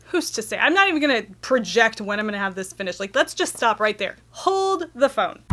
who's to say? I'm not even going to project when I'm going to have this finished. Like, let's just stop right there. Hold the phone.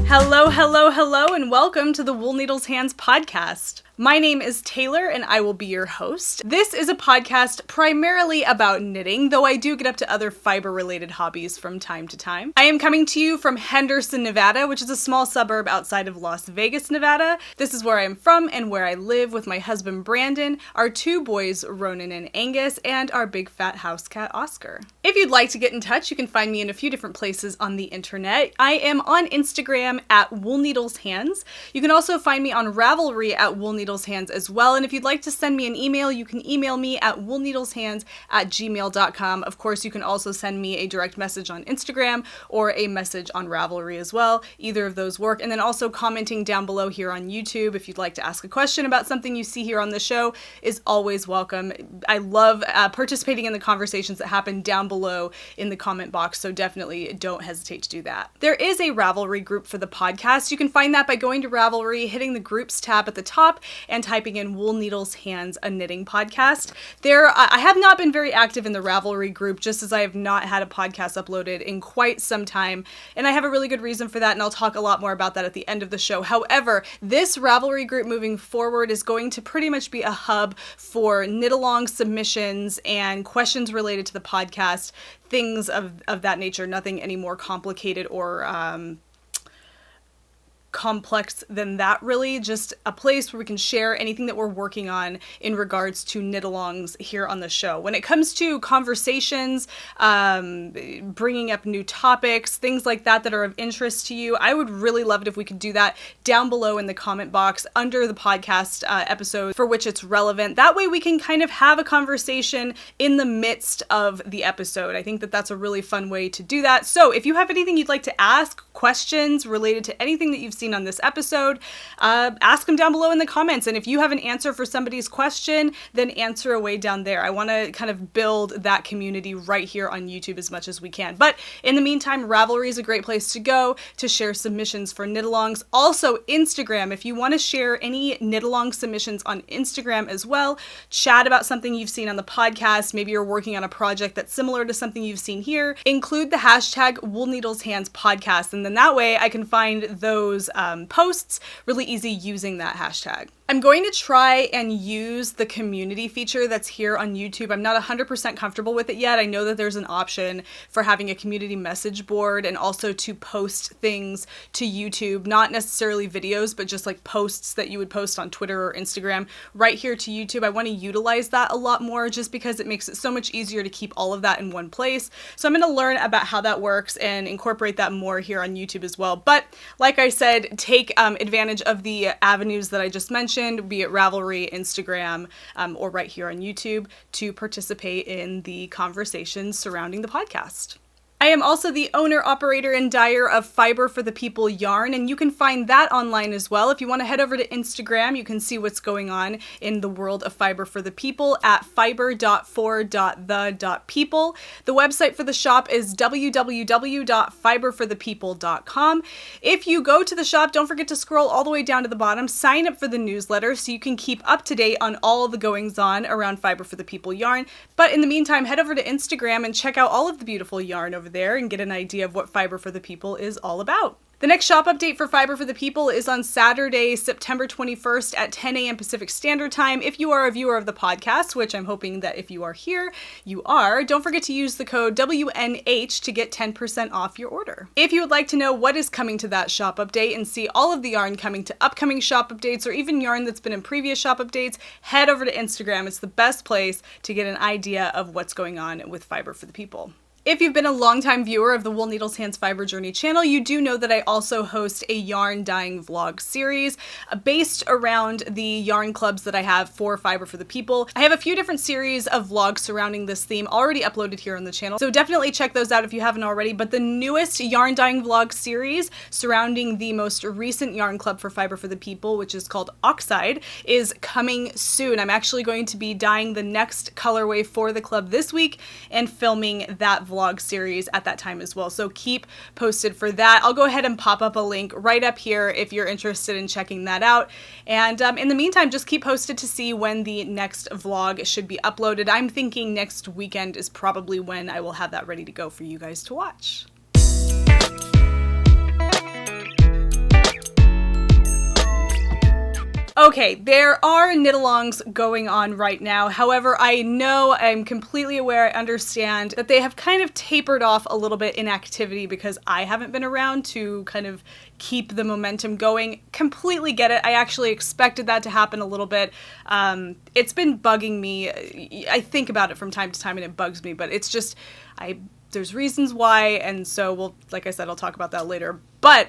Hello, hello, hello, and welcome to the Wool Needles Hands podcast. My name is Taylor, and I will be your host. This is a podcast primarily about knitting, though I do get up to other fiber-related hobbies from time to time. I am coming to you from Henderson, Nevada, which is a small suburb outside of Las Vegas, Nevada. This is where I am from and where I live with my husband, Brandon, our two boys, Ronan and Angus, and our big fat house cat, Oscar. If you'd like to get in touch, you can find me in a few different places on the internet. I am on Instagram at Wool Needles Hands. You can also find me on Ravelry at Wool Needles Hands as well. And if you'd like to send me an email, you can email me at woolneedleshands@gmail.com. Of course, you can also send me a direct message on Instagram or a message on Ravelry as well. Either of those work. And then also commenting down below here on YouTube if you'd like to ask a question about something you see here on the show is always welcome. I love participating in the conversations that happen down below in the comment box, so definitely don't hesitate to do that. There is a Ravelry group for the podcast. You can find that by going to Ravelry, hitting the groups tab at the top, and typing in Wool Needles Hands, a knitting podcast. I have not been very active in the Ravelry group, just as I have not had a podcast uploaded in quite some time, and I have a really good reason for that, and I'll talk a lot more about that at the end of the show. However, this Ravelry group moving forward is going to pretty much be a hub for knit-along submissions and questions related to the podcast, things of that nature, nothing any more complicated or complex than that, really. Just a place where we can share anything that we're working on in regards to knit-alongs here on the show. When it comes to conversations, bringing up new topics, things like that that are of interest to you, I would really love it if we could do that down below in the comment box under the podcast episode for which it's relevant. That way we can kind of have a conversation in the midst of the episode. I think that that's a really fun way to do that. So if you have anything you'd like to ask, questions related to anything that you've seen on this episode, ask them down below in the comments. And if you have an answer for somebody's question, then answer away down there. I want to kind of build that community right here on YouTube as much as we can. But in the meantime, Ravelry is a great place to go to share submissions for knit-alongs. Also, Instagram, if you want to share any knit-along submissions on Instagram as well, chat about something you've seen on the podcast, maybe you're working on a project that's similar to something you've seen here, include the hashtag Wool Needles Hands podcast, and then that way I can find those posts really easy using that hashtag. I'm going to try and use the community feature that's here on YouTube. I'm not 100% comfortable with it yet. I know that there's an option for having a community message board and also to post things to YouTube, not necessarily videos, but just like posts that you would post on Twitter or Instagram right here to YouTube. I want to utilize that a lot more just because it makes it so much easier to keep all of that in one place. So I'm going to learn about how that works and incorporate that more here on YouTube as well. But like I said, take advantage of the avenues that I just mentioned, be it Ravelry, Instagram, or right here on YouTube, to participate in the conversations surrounding the podcast. I am also the owner, operator, and dyer of Fiber for the People yarn, and you can find that online as well. If you want to head over to Instagram, you can see what's going on in the world of Fiber for the People at fiber.for.the.people. The website for the shop is www.fiberforthepeople.com. If you go to the shop, don't forget to scroll all the way down to the bottom, sign up for the newsletter so you can keep up to date on all the goings on around Fiber for the People yarn. But in the meantime, head over to Instagram and check out all of the beautiful yarn over there and get an idea of what Fiber for the People is all about. The next shop update for Fiber for the People is on Saturday, September 21st at 10 a.m. Pacific Standard Time. If you are a viewer of the podcast, which I'm hoping that if you are here, you are, don't forget to use the code WNH to get 10% off your order. If you would like to know what is coming to that shop update and see all of the yarn coming to upcoming shop updates or even yarn that's been in previous shop updates, head over to Instagram. It's the best place to get an idea of what's going on with Fiber for the People. If you've been a longtime viewer of the Wool Needles Hands Fiber Journey channel, you do know that I also host a yarn dyeing vlog series based around the yarn clubs that I have for Fiber for the People. I have a few different series of vlogs surrounding this theme already uploaded here on the channel, so definitely check those out if you haven't already. But the newest yarn dyeing vlog series surrounding the most recent yarn club for Fiber for the People, which is called Oxide, is coming soon. I'm actually going to be dyeing the next colorway for the club this week and filming that vlog vlog series at that time as well. So keep posted for that. I'll go ahead and pop up a link right up here if you're interested in checking that out. And in the meantime, just keep posted to see when the next vlog should be uploaded. I'm thinking next weekend is probably when I will have that ready to go for you guys to watch. Okay, there are knit-alongs going on right now. However, I'm completely aware, I understand that they have kind of tapered off a little bit in activity because I haven't been around to kind of keep the momentum going. Completely get it. I actually expected that to happen a little bit. It's been bugging me. I think about it from time to time and it bugs me, but it's just, there's reasons why, and so like I said, I'll talk about that later. But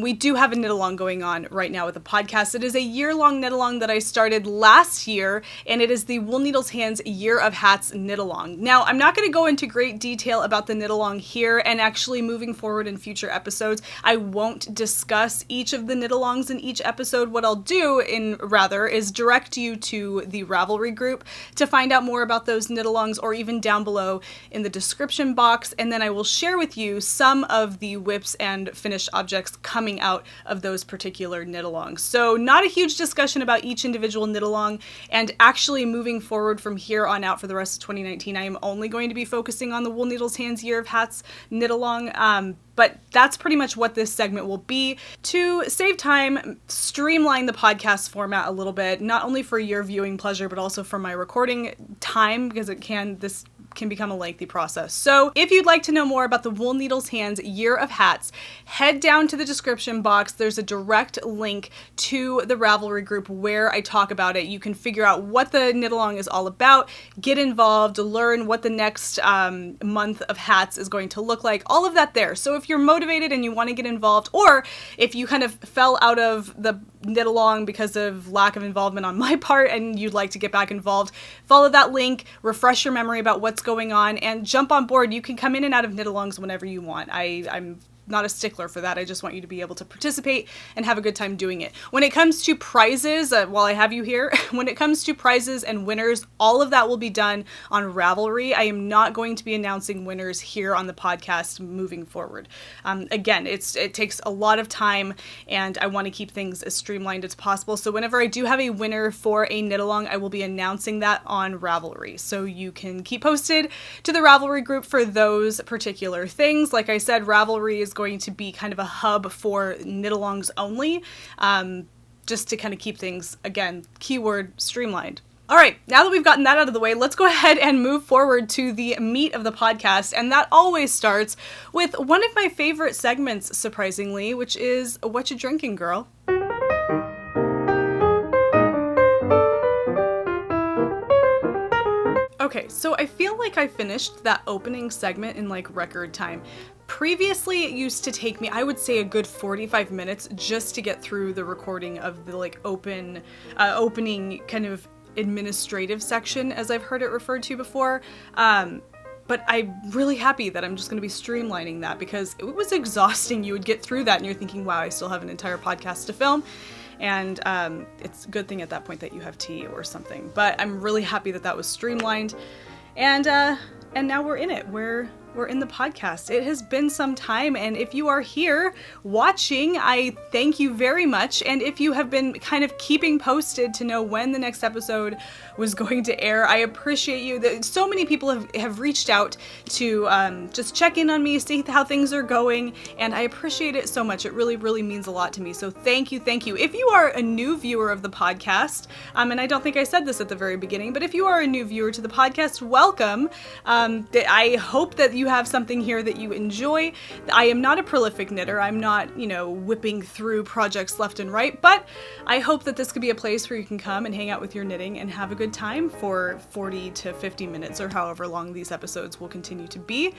we do have a knit-along going on right now with the podcast. It is a year-long knit-along that I started last year, and it is the Wool Needles Hands Year of Hats knit-along. Now, I'm not going to go into great detail about the knit-along here, and actually moving forward in future episodes, I won't discuss each of the knit-alongs in each episode. What I'll do, is direct you to the Ravelry Group to find out more about those knit-alongs, or even down below in the description box, and then I will share with you some of the whips and finished objects coming out of those particular knit-alongs. So not a huge discussion about each individual knit-along, and actually moving forward from here on out for the rest of 2019, I am only going to be focusing on the Wool Needles Hands Year of Hats knit-along. But that's pretty much what this segment will be. To save time, streamline the podcast format a little bit, not only for your viewing pleasure, but also for my recording time, because this can become a lengthy process. So if you'd like to know more about the Wool Needles Hands Year of Hats, head down to the description box. There's a direct link to the Ravelry Group where I talk about it. You can figure out what the knit-along is all about, get involved, learn what the next month of hats is going to look like, all of that there. So if you're motivated and you want to get involved, or if you kind of fell out of the knit-along because of lack of involvement on my part and you'd like to get back involved, follow that link, refresh your memory about what's going on, and jump on board. You can come in and out of knit-alongs whenever you want. I'm not a stickler for that. I just want you to be able to participate and have a good time doing it. When it comes to prizes, while I have you here, when it comes to prizes and winners, all of that will be done on Ravelry. I am not going to be announcing winners here on the podcast moving forward. Again, it takes a lot of time, and I want to keep things as streamlined as possible. So whenever I do have a winner for a knit-along, I will be announcing that on Ravelry. So you can keep posted to the Ravelry Group for those particular things. Like I said, Ravelry is going to be kind of a hub for knit-alongs only, just to kind of keep things, again, keyword, streamlined. All right, now that we've gotten that out of the way, let's go ahead and move forward to the meat of the podcast, and that always starts with one of my favorite segments, surprisingly, which is Whatchu Drinkin', girl? Okay, so I feel like I finished that opening segment in like record time. Previously, it used to take me, I would say, a good 45 minutes just to get through the recording of the like opening kind of administrative section, as I've heard it referred to before. But I'm really happy that I'm just going to be streamlining that, because it was exhausting. You would get through that and you're thinking, wow, I still have an entire podcast to film. And it's a good thing at that point that you have tea or something. But I'm really happy that that was streamlined. And now we're in it. We're in the podcast. It has been some time, and if you are here watching, I thank you very much. And if you have been kind of keeping posted to know when the next episode was going to air, I appreciate you. So many people have reached out to just check in on me, see how things are going, and I appreciate it so much. It really, really means a lot to me. So thank you, thank you. If you are a new viewer of the podcast, and I don't think I said this at the very beginning, but if you are a new viewer to the podcast, welcome. I hope that you have something here that you enjoy. I am not a prolific knitter. I'm not, whipping through projects left and right, but I hope that this could be a place where you can come and hang out with your knitting and have a good time for 40 to 50 minutes or however long these episodes will continue to be.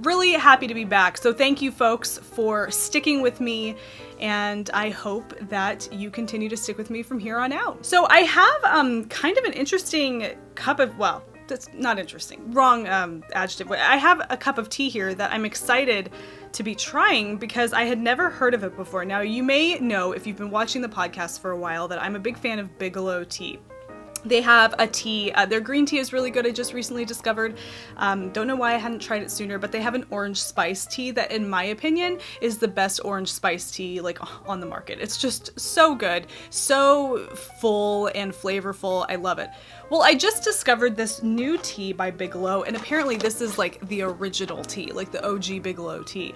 Really happy to be back. So thank you folks for sticking with me, and I hope that you continue to stick with me from here on out. So I have kind of an interesting cup of, well, that's not interesting. Wrong adjective. I have a cup of tea here that I'm excited to be trying because I had never heard of it before. Now, you may know, if you've been watching the podcast for a while, that I'm a big fan of Bigelow tea. They have a tea. Their green tea is really good. I just recently discovered. Don't know why I hadn't tried it sooner, but they have an orange spice tea that, in my opinion, is the best orange spice tea like on the market. It's just so good, so full and flavorful. I love it. Well, I just discovered this new tea by Bigelow, and apparently this is like the original tea, like the OG Bigelow tea.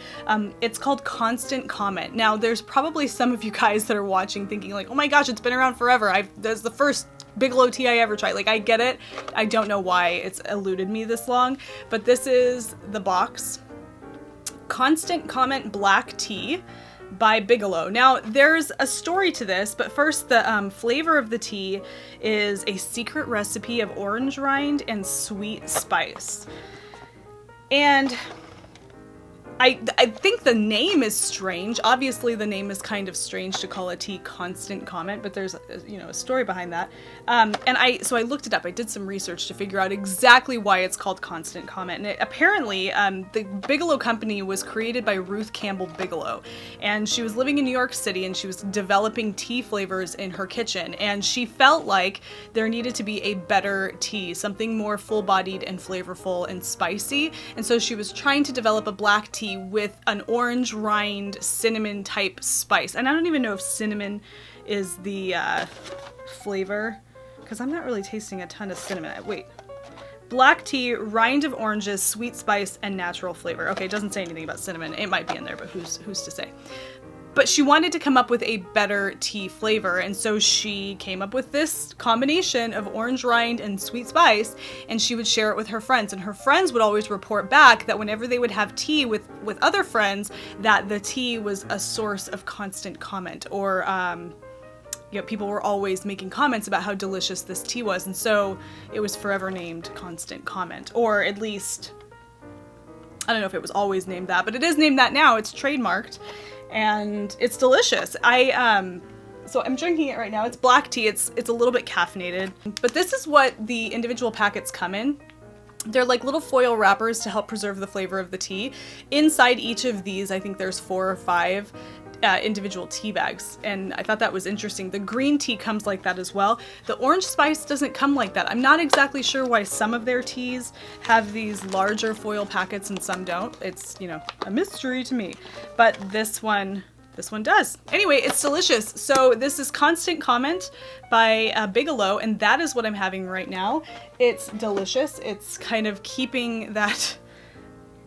It's called Constant Comment. Now, there's probably some of you guys that are watching thinking like, oh my gosh, it's been around forever. That's the first Bigelow tea I ever tried. Like, I get it. I don't know why it's eluded me this long, but this is the box. Constant Comment Black Tea by Bigelow. Now, there's a story to this, but first, the flavor of the tea is a secret recipe of orange rind and sweet spice. And I think the name is strange. Obviously, the name is kind of strange to call a tea Constant Comment, but there's a story behind that. So I looked it up. I did some research to figure out exactly why it's called Constant Comment. And apparently, the Bigelow Company was created by Ruth Campbell Bigelow, and she was living in New York City, and she was developing tea flavors in her kitchen, and she felt like there needed to be a better tea, something more full-bodied and flavorful and spicy, and so she was trying to develop a black tea with an orange rind cinnamon type spice. And I don't even know if cinnamon is the flavor, because I'm not really tasting a ton of cinnamon. Wait. Black tea, rind of oranges, sweet spice, and natural flavor. Okay, it doesn't say anything about cinnamon. It might be in there, but who's to say? But she wanted to come up with a better tea flavor, and so she came up with this combination of orange rind and sweet spice, and she would share it with her friends, and her friends would always report back that whenever they would have tea with other friends, that the tea was a source of constant comment, or people were always making comments about how delicious this tea was, and so it was forever named Constant Comment, or at least, I don't know if it was always named that, but it is named that now. It's trademarked. And it's delicious. So I'm drinking it right now. It's black tea. It's a little bit caffeinated, but this is what the individual packets come in. They're like little foil wrappers to help preserve the flavor of the tea. Inside each of these, I think there's 4 or 5 individual tea bags, and I thought that was interesting. The green tea comes like that as well. The orange spice doesn't come like that. I'm not exactly sure why some of their teas have these larger foil packets and some don't. It's, a mystery to me. But this one does. Anyway, it's delicious. So this is Constant Comment by Bigelow, and that is what I'm having right now. It's delicious. It's kind of keeping that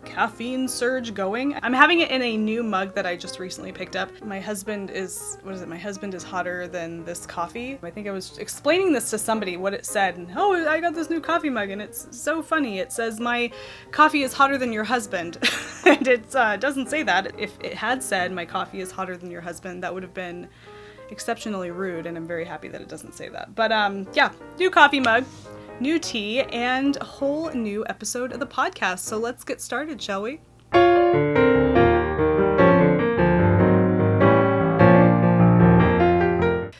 caffeine surge going. I'm having it in a new mug that I just recently picked up. My husband is hotter than this coffee. I think I was explaining this to somebody what it said, and I got this new coffee mug, and it's so funny. It says my coffee is hotter than your husband. And it doesn't say that. If it had said my coffee is hotter than your husband, that would have been exceptionally rude, and I'm very happy that it doesn't say that. But yeah, new coffee mug, new tea, and a whole new episode of the podcast. So let's get started, shall we?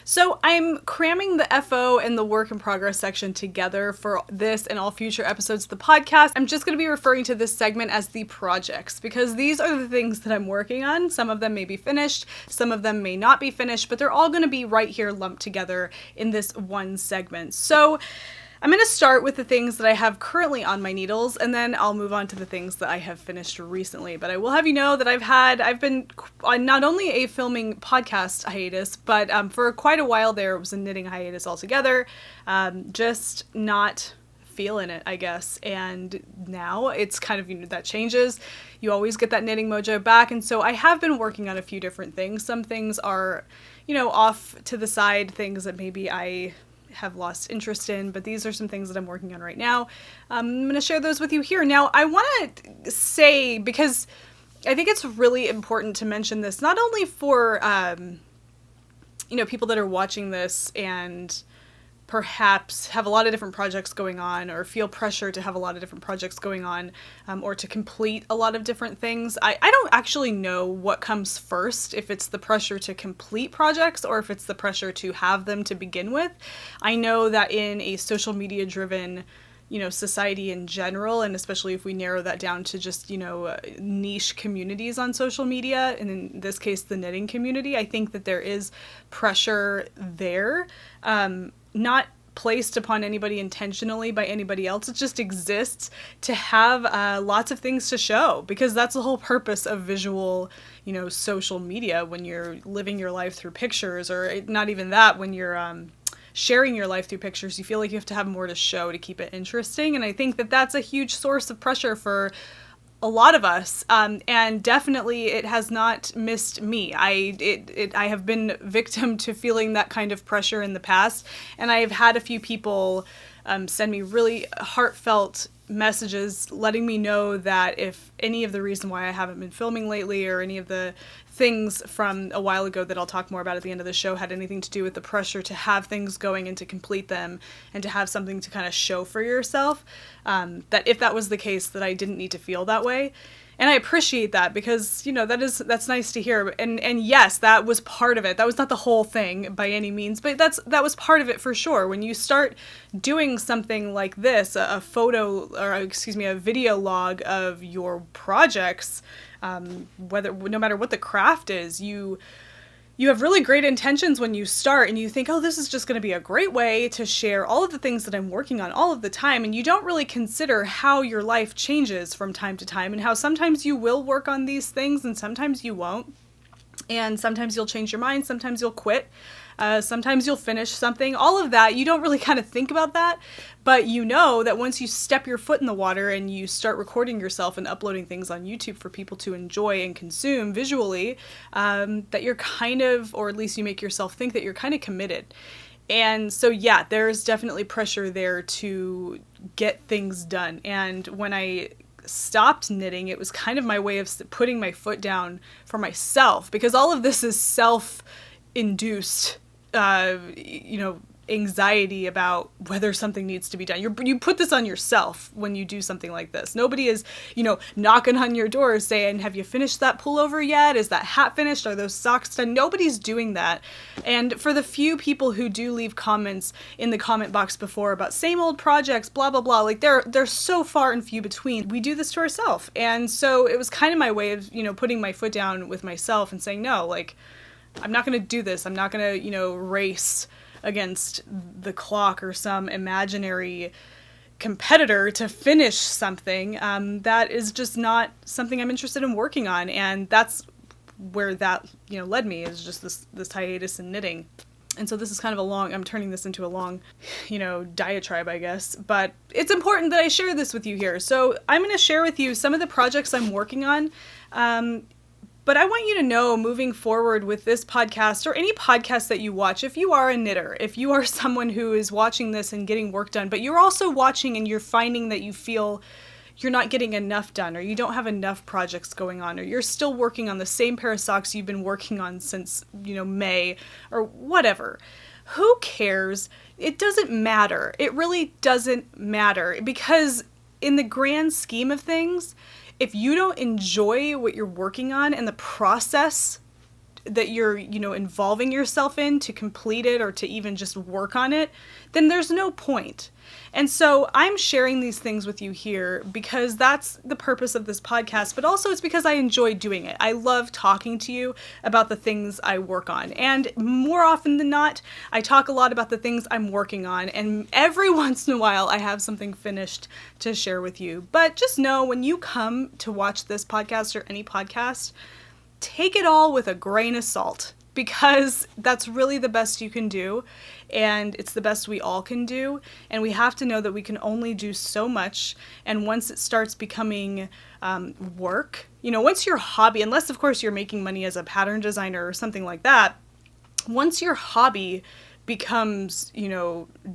So I'm cramming the FO and the work in progress section together for this and all future episodes of the podcast. I'm just going to be referring to this segment as the projects, because these are the things that I'm working on. Some of them may be finished, some of them may not be finished, but they're all going to be right here lumped together in this one segment. So I'm going to start with the things that I have currently on my needles, and then I'll move on to the things that I have finished recently. But I will have you know that I've been on not only a filming podcast hiatus, but for quite a while there, it was a knitting hiatus altogether. Just not feeling it, I guess. And now it's kind of, that changes. You always get that knitting mojo back. And so I have been working on a few different things. Some things are, off to the side, things that maybe I have lost interest in, but these are some things that I'm working on right now. I'm going to share those with you here. Now, I want to say, because I think it's really important to mention this, not only for, people that are watching this and perhaps have a lot of different projects going on, or feel pressure to have a lot of different projects going on, or to complete a lot of different things. I don't actually know what comes first, if it's the pressure to complete projects or if it's the pressure to have them to begin with. I know that in a social media driven society in general, and especially if we narrow that down to just, niche communities on social media, and in this case, the knitting community, I think that there is pressure there. Not placed upon anybody intentionally by anybody else. It just exists to have lots of things to show, because that's the whole purpose of visual, social media, when you're living your life through pictures, or not even that, when you're sharing your life through pictures, you feel like you have to have more to show to keep it interesting. And I think that that's a huge source of pressure for a lot of us, and definitely it has not missed me. I have been victim to feeling that kind of pressure in the past, and I've had a few people send me really heartfelt messages letting me know that if any of the reason why I haven't been filming lately, or any of the things from a while ago that I'll talk more about at the end of the show, had anything to do with the pressure to have things going and to complete them and to have something to kind of show for yourself, that if that was the case, that I didn't need to feel that way. And I appreciate that, because, that's nice to hear. And yes, that was part of it. That was not the whole thing by any means, but that was part of it for sure. When you start doing something like this, a video log of your projects, no matter what the craft is, you have really great intentions when you start, and you think, oh, this is just going to be a great way to share all of the things that I'm working on all of the time. And you don't really consider how your life changes from time to time, and how sometimes you will work on these things and sometimes you won't. And sometimes you'll change your mind, sometimes you'll quit. Sometimes you'll finish something. All of that, you don't really kind of think about that, but you know that once you step your foot in the water and you start recording yourself and uploading things on YouTube for people to enjoy and consume visually, that you're kind of, or at least you make yourself think that you're kind of committed. And so, yeah, there's definitely pressure there to get things done. And when I stopped knitting, it was kind of my way of putting my foot down for myself, because all of this is self-induced anxiety about whether something needs to be done. You put this on yourself when you do something like this. Nobody is, knocking on your door saying, have you finished that pullover yet? Is that hat finished? Are those socks done? Nobody's doing that. And for the few people who do leave comments in the comment box before about same old projects, blah, blah, blah, like they're so far and few between. We do this to ourselves. And so it was kind of my way of, putting my foot down with myself and saying, no, like, I'm not going to do this. I'm not going to, race against the clock or some imaginary competitor to finish something. That is just not something I'm interested in working on. And that's where that, led me, is just this hiatus in knitting. And so this is kind of I'm turning this into a long, diatribe, I guess. But it's important that I share this with you here. So I'm going to share with you some of the projects I'm working on. But I want you to know, moving forward with this podcast, or any podcast that you watch, if you are a knitter, if you are someone who is watching this and getting work done, but you're also watching and you're finding that you feel you're not getting enough done, or you don't have enough projects going on, or you're still working on the same pair of socks you've been working on since, May, or whatever. Who cares? It doesn't matter. It really doesn't matter, because in the grand scheme of things, if you don't enjoy what you're working on and the process that you're, involving yourself in to complete it, or to even just work on it, then there's no point. And so I'm sharing these things with you here because that's the purpose of this podcast, but also it's because I enjoy doing it. I love talking to you about the things I work on. And more often than not, I talk a lot about the things I'm working on, and every once in a while I have something finished to share with you. But just know, when you come to watch this podcast or any podcast, take it all with a grain of salt, because that's really the best you can do, and it's the best we all can do, and we have to know that we can only do so much. And once it starts becoming work, once your hobby, unless of course you're making money as a pattern designer or something like that, once your hobby becomes,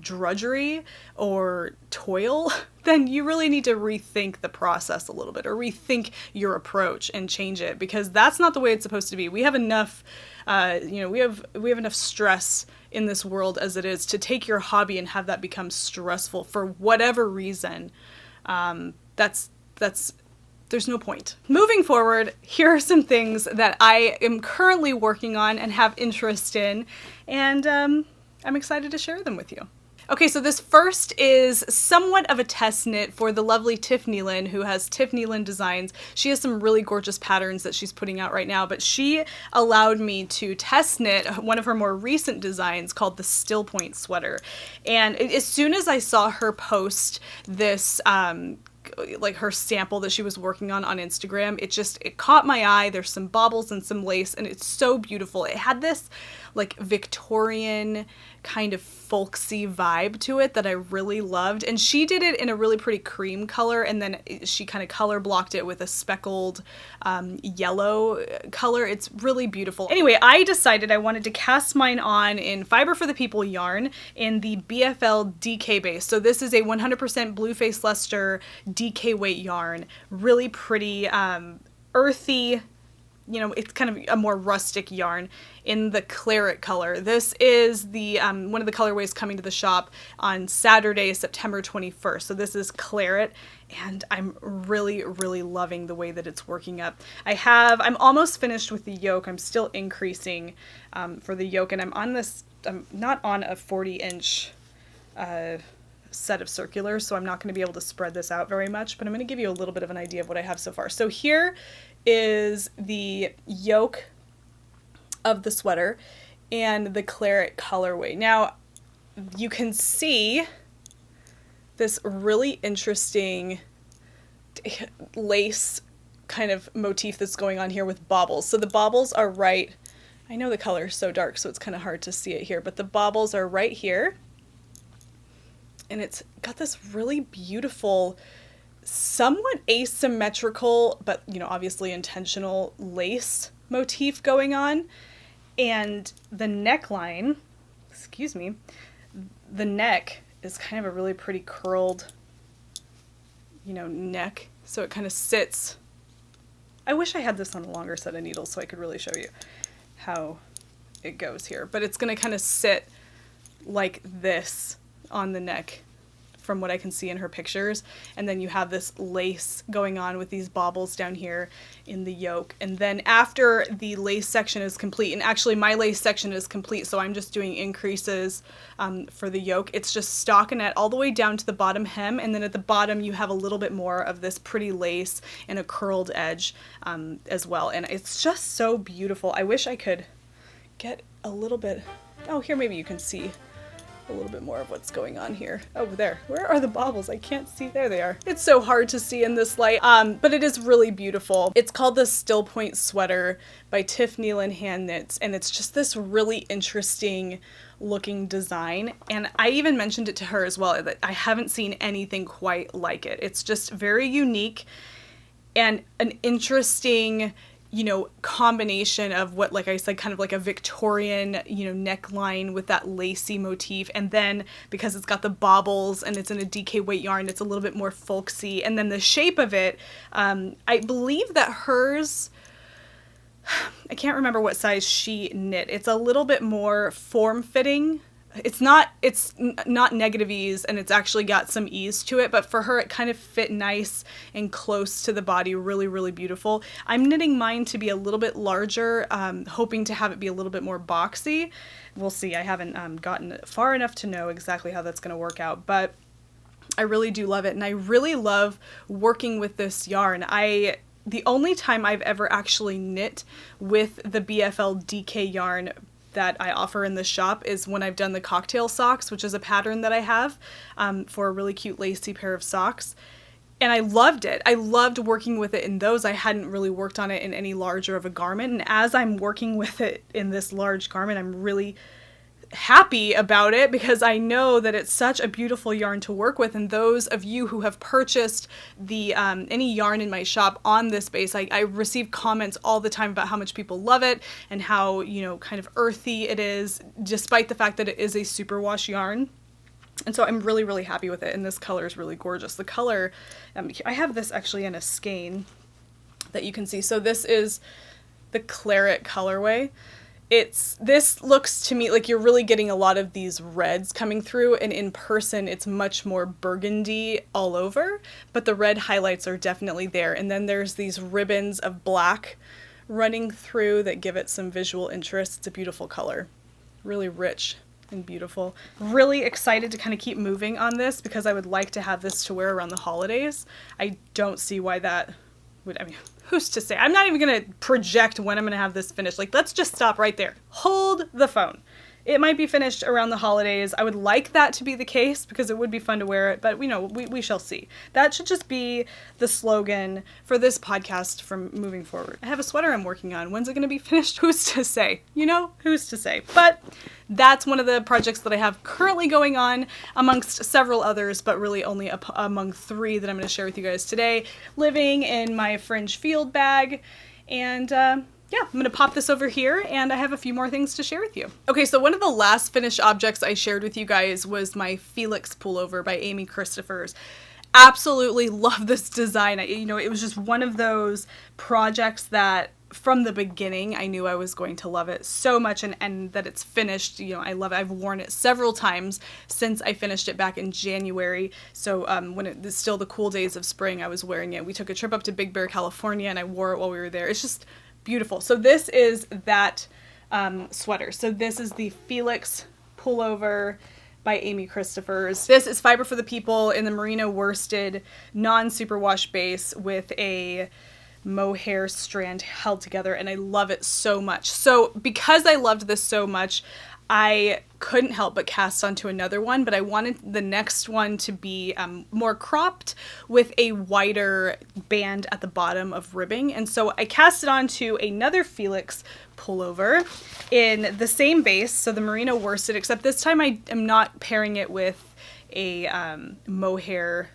drudgery or toil, then you really need to rethink the process a little bit, or rethink your approach and change it, because that's not the way it's supposed to be. We have enough, we have enough stress in this world as it is to take your hobby and have that become stressful for whatever reason. There's no point. Moving forward, here are some things that I am currently working on and have interest in, and I'm excited to share them with you. Okay, so this first is somewhat of a test knit for the lovely Tiffany Lynn, who has Tiffany Lynn Designs. She has some really gorgeous patterns that she's putting out right now, but she allowed me to test knit one of her more recent designs called the Still Point sweater. And as soon as I saw her post this, like her sample that she was working on Instagram, it caught my eye. There's some baubles and some lace, and it's so beautiful. It had this like Victorian kind of folksy vibe to it that I really loved. And she did it in a really pretty cream color, and then she kind of color blocked it with a speckled yellow color. It's really beautiful. Anyway, I decided I wanted to cast mine on in Fiber for the People yarn in the BFL DK base. So this is a 100% Blue Face Luster DK weight yarn. Really pretty, earthy, you know, it's kind of a more rustic yarn in the claret color. This is the one of the colorways coming to the shop on Saturday, September 21st. So this is claret, and I'm really, really loving the way that it's working up. I'm almost finished with the yoke. I'm still increasing for the yoke, and I'm not on a 40-inch set of circulars, so I'm not going to be able to spread this out very much, but I'm going to give you a little bit of an idea of what I have so far. So here is the yoke of the sweater and the claret colorway. Now you can see this really interesting lace kind of motif that's going on here with baubles. So the baubles are right, I know the color is so dark so it's kind of hard to see it here, but the baubles are right here, and it's got this really beautiful, somewhat asymmetrical, but, you know, obviously intentional lace motif going on. And the neckline, the neck is kind of a really pretty curled, you know, neck. So it kind of sits. I wish I had this on a longer set of needles so I could really show you how it goes here. But it's going to kind of sit like this on the neck from what I can see in her pictures. And then you have this lace going on with these baubles down here in the yoke. And then after the lace section is complete, and actually my lace section is complete, so I'm just doing increases for the yoke. It's just stockinette all the way down to the bottom hem, and then at the bottom you have a little bit more of this pretty lace and a curled edge as well. And it's just so beautiful. I wish I could get a little bit, oh, here maybe you can see a little bit more of what's going on here. Oh, there. Where are the baubles? I can't see. There they are. It's so hard to see in this light, but it is really beautiful. It's called the Still Point Sweater by Tiffany Lynn Hand Knits, and it's just this really interesting looking design. And I even mentioned it to her as well, that I haven't seen anything quite like it. It's just very unique and an interesting, you know, combination of what, like I said, kind of like a Victorian, you know, neckline with that lacy motif. And then because it's got the baubles and it's in a DK weight yarn, it's a little bit more folksy. And then the shape of it, I believe that hers, I can't remember what size she knit. It's a little bit more form-fitting. It's not negative ease, and it's actually got some ease to it, but for her it kind of fit nice and close to the body. Really, really beautiful. I'm knitting mine to be a little bit larger, hoping to have it be a little bit more boxy. We'll see. I haven't gotten far enough to know exactly how that's going to work out, but I really do love it, and I really love working with this yarn. The only time I've ever actually knit with the BFL DK yarn that I offer in the shop is when I've done the cocktail socks, which is a pattern that I have for a really cute lacy pair of socks. And I loved it. I loved working with it in those. I hadn't really worked on it in any larger of a garment. And as I'm working with it in this large garment, I'm really happy about it because I know that it's such a beautiful yarn to work with. And those of you who have purchased the any yarn in my shop on this base, I receive comments all the time about how much people love it and how, you know, kind of earthy it is, despite the fact that it is a superwash yarn. And so I'm really, really happy with it. And this color is really gorgeous. The color, I have this actually in a skein that you can see. So this is the claret colorway. This looks to me like you're really getting a lot of these reds coming through, and in person it's much more burgundy all over, but the red highlights are definitely there. And then there's these ribbons of black running through that give it some visual interest. It's a beautiful color, really rich. and beautiful. Really excited to kind of keep moving on this because I would like to have this to wear around the holidays. I don't see why that would, I mean, who's to say? I'm not even going to project when I'm going to have this finished. Like, let's just stop right there. Hold the phone. It might be finished around the holidays. I would like that to be the case because it would be fun to wear it, but we shall see. That should just be the slogan for this podcast from moving forward. I have a sweater I'm working on. When's it going to be finished? Who's to say? Who's to say? But that's one of the projects that I have currently going on amongst several others, but really only among 3 that I'm going to share with you guys today. Living in my fringe field bag, and yeah, I'm going to pop this over here, and I have a few more things to share with you. Okay, so one of the last finished objects I shared with you guys was my Felix pullover by Amy Christophers. Absolutely love this design. It was just one of those projects that from the beginning I knew I was going to love it so much, and that it's finished. I love it. I've worn it several times since I finished it back in January. So when it was still the cool days of spring, I was wearing it. We took a trip up to Big Bear, California, and I wore it while we were there. It's just beautiful. So this is that sweater. So this is the Felix pullover by Amy Christophers. This is Fiber for the People in the merino worsted non-superwash base with a mohair strand held together, and I love it so much. So because I loved this so much, I couldn't help but cast onto another one, but I wanted the next one to be more cropped with a wider band at the bottom of ribbing. And so I cast it onto another Felix pullover in the same base, so the merino worsted, except this time I am not pairing it with a mohair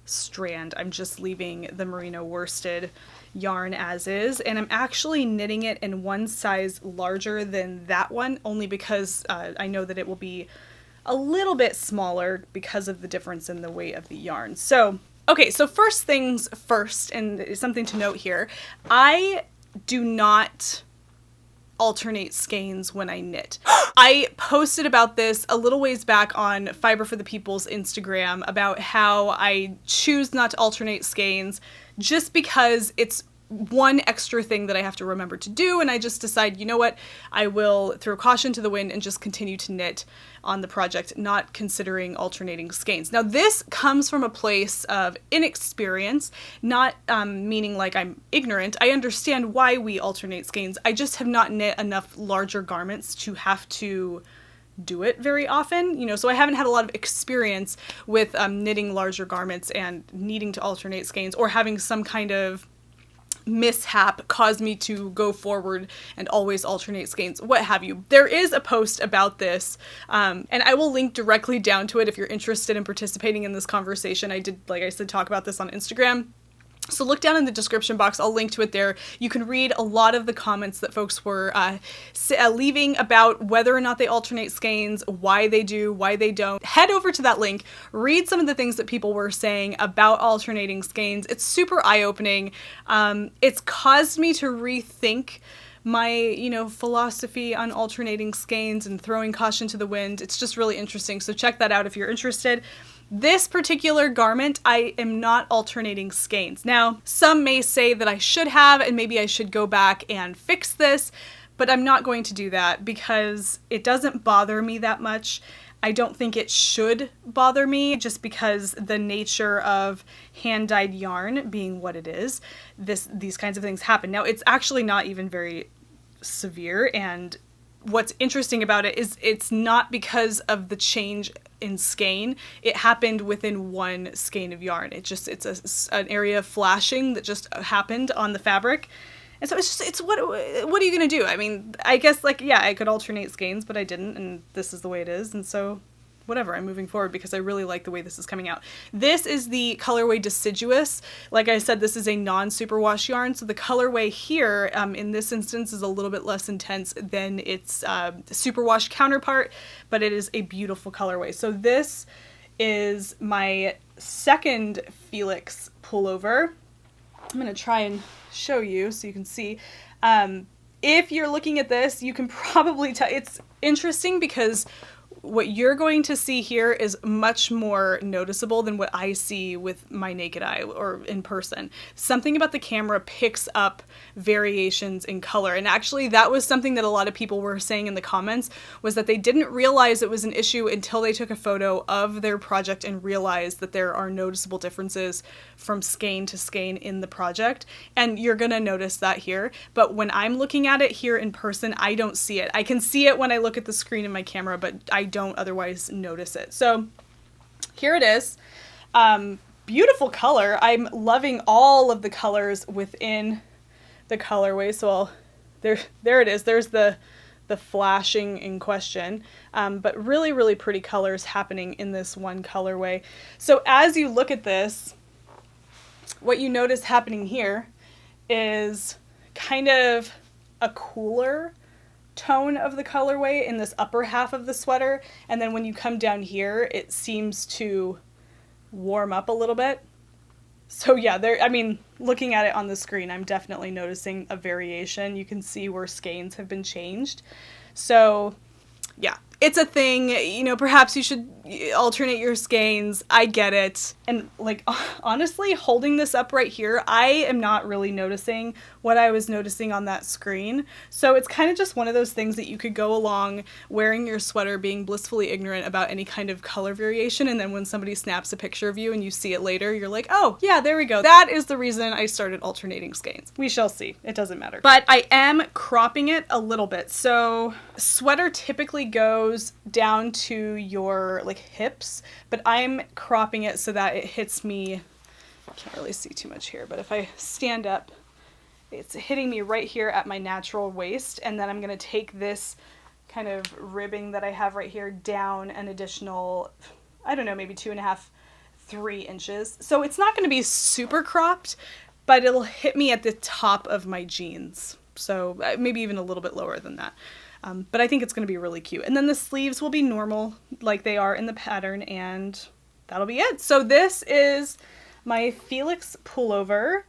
strand. I'm just leaving the merino worsted yarn as is, and I'm actually knitting it in one size larger than that one, only because I know that it will be a little bit smaller because of the difference in the weight of the yarn. So, okay, so first things first, and something to note here, I do not alternate skeins when I knit. I posted about this a little ways back on Fiber for the People's Instagram about how I choose not to alternate skeins just because it's one extra thing that I have to remember to do, and I just decide, you know what, I will throw caution to the wind and just continue to knit on the project, not considering alternating skeins. Now this comes from a place of inexperience, not meaning like I'm ignorant. I understand why we alternate skeins. I just have not knit enough larger garments to have to do it very often, so I haven't had a lot of experience with knitting larger garments and needing to alternate skeins, or having some kind of mishap cause me to go forward and always alternate skeins, what have you. There is a post about this, and I will link directly down to it if you're interested in participating in this conversation. I did, like I said, talk about this on Instagram. So look down in the description box. I'll link to it there. You can read a lot of the comments that folks were leaving about whether or not they alternate skeins, why they do, why they don't. Head over to that link, read some of the things that people were saying about alternating skeins. It's super eye-opening. It's caused me to rethink my, philosophy on alternating skeins and throwing caution to the wind. It's just really interesting. So check that out if you're interested. This particular garment, I am not alternating skeins. Now, some may say that I should have, and maybe I should go back and fix this, but I'm not going to do that because it doesn't bother me that much. I don't think it should bother me just because the nature of hand-dyed yarn being what it is, these kinds of things happen. Now, it's actually not even very severe, and what's interesting about it is it's not because of the change in skein. It happened within one skein of yarn. It's an area of flashing that just happened on the fabric. And so what are you going to do? I mean, I guess I could alternate skeins, but I didn't, and this is the way it is. And so whatever, I'm moving forward because I really like the way this is coming out. This is the colorway Deciduous. Like I said, this is a non-superwash yarn, so the colorway here in this instance is a little bit less intense than its superwash counterpart, but it is a beautiful colorway. So this is my second Felix pullover. I'm going to try and show you so you can see. If you're looking at this, you can probably tell it's interesting because what you're going to see here is much more noticeable than what I see with my naked eye or in person. Something about the camera picks up variations in color. And actually that was something that a lot of people were saying in the comments, was that they didn't realize it was an issue until they took a photo of their project and realized that there are noticeable differences from skein to skein in the project. And you're gonna notice that here. But when I'm looking at it here in person, I don't see it. I can see it when I look at the screen in my camera, but I don't otherwise notice it. So here it is. Beautiful color. I'm loving all of the colors within the colorway. So there it is. There's the flashing in question. But really, really pretty colors happening in this one colorway. So as you look at this, what you notice happening here is kind of a cooler tone of the colorway in this upper half of the sweater, and then when you come down here it seems to warm up a little bit. So yeah, I mean, looking at it on the screen, I'm definitely noticing a variation. You can see where skeins have been changed. So yeah, it's a thing, you know, perhaps you should alternate your skeins. I get it. And like, honestly, holding this up right here, I am not really noticing what I was noticing on that screen. So it's kind of just one of those things that you could go along wearing your sweater, being blissfully ignorant about any kind of color variation. And then when somebody snaps a picture of you and you see it later, you're like, oh yeah, there we go. That is the reason I started alternating skeins. We shall see. It doesn't matter. But I am cropping it a little bit. So sweater typically goes down to your like hips, but I'm cropping it so that it hits me, I can't really see too much here, but if I stand up, it's hitting me right here at my natural waist, and then I'm going to take this kind of ribbing that I have right here down an additional, I don't know, maybe 2.5, 3 inches. So it's not going to be super cropped, but it'll hit me at the top of my jeans. So maybe even a little bit lower than that. But I think it's going to be really cute. And then the sleeves will be normal like they are in the pattern, and that'll be it. So this is my Felix pullover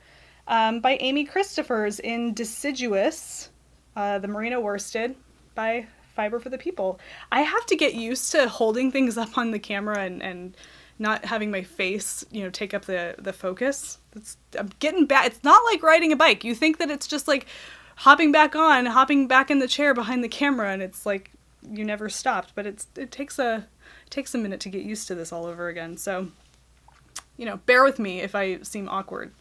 by Amy Christophers in Deciduous, the merino worsted by Fiber for the People. I have to get used to holding things up on the camera and not having my face, you know, take up the focus. I'm getting bad. It's not like riding a bike. You think that it's just like hopping back in the chair behind the camera, and it's like you never stopped, but it takes a minute to get used to this all over again. So, you know, bear with me if I seem awkward.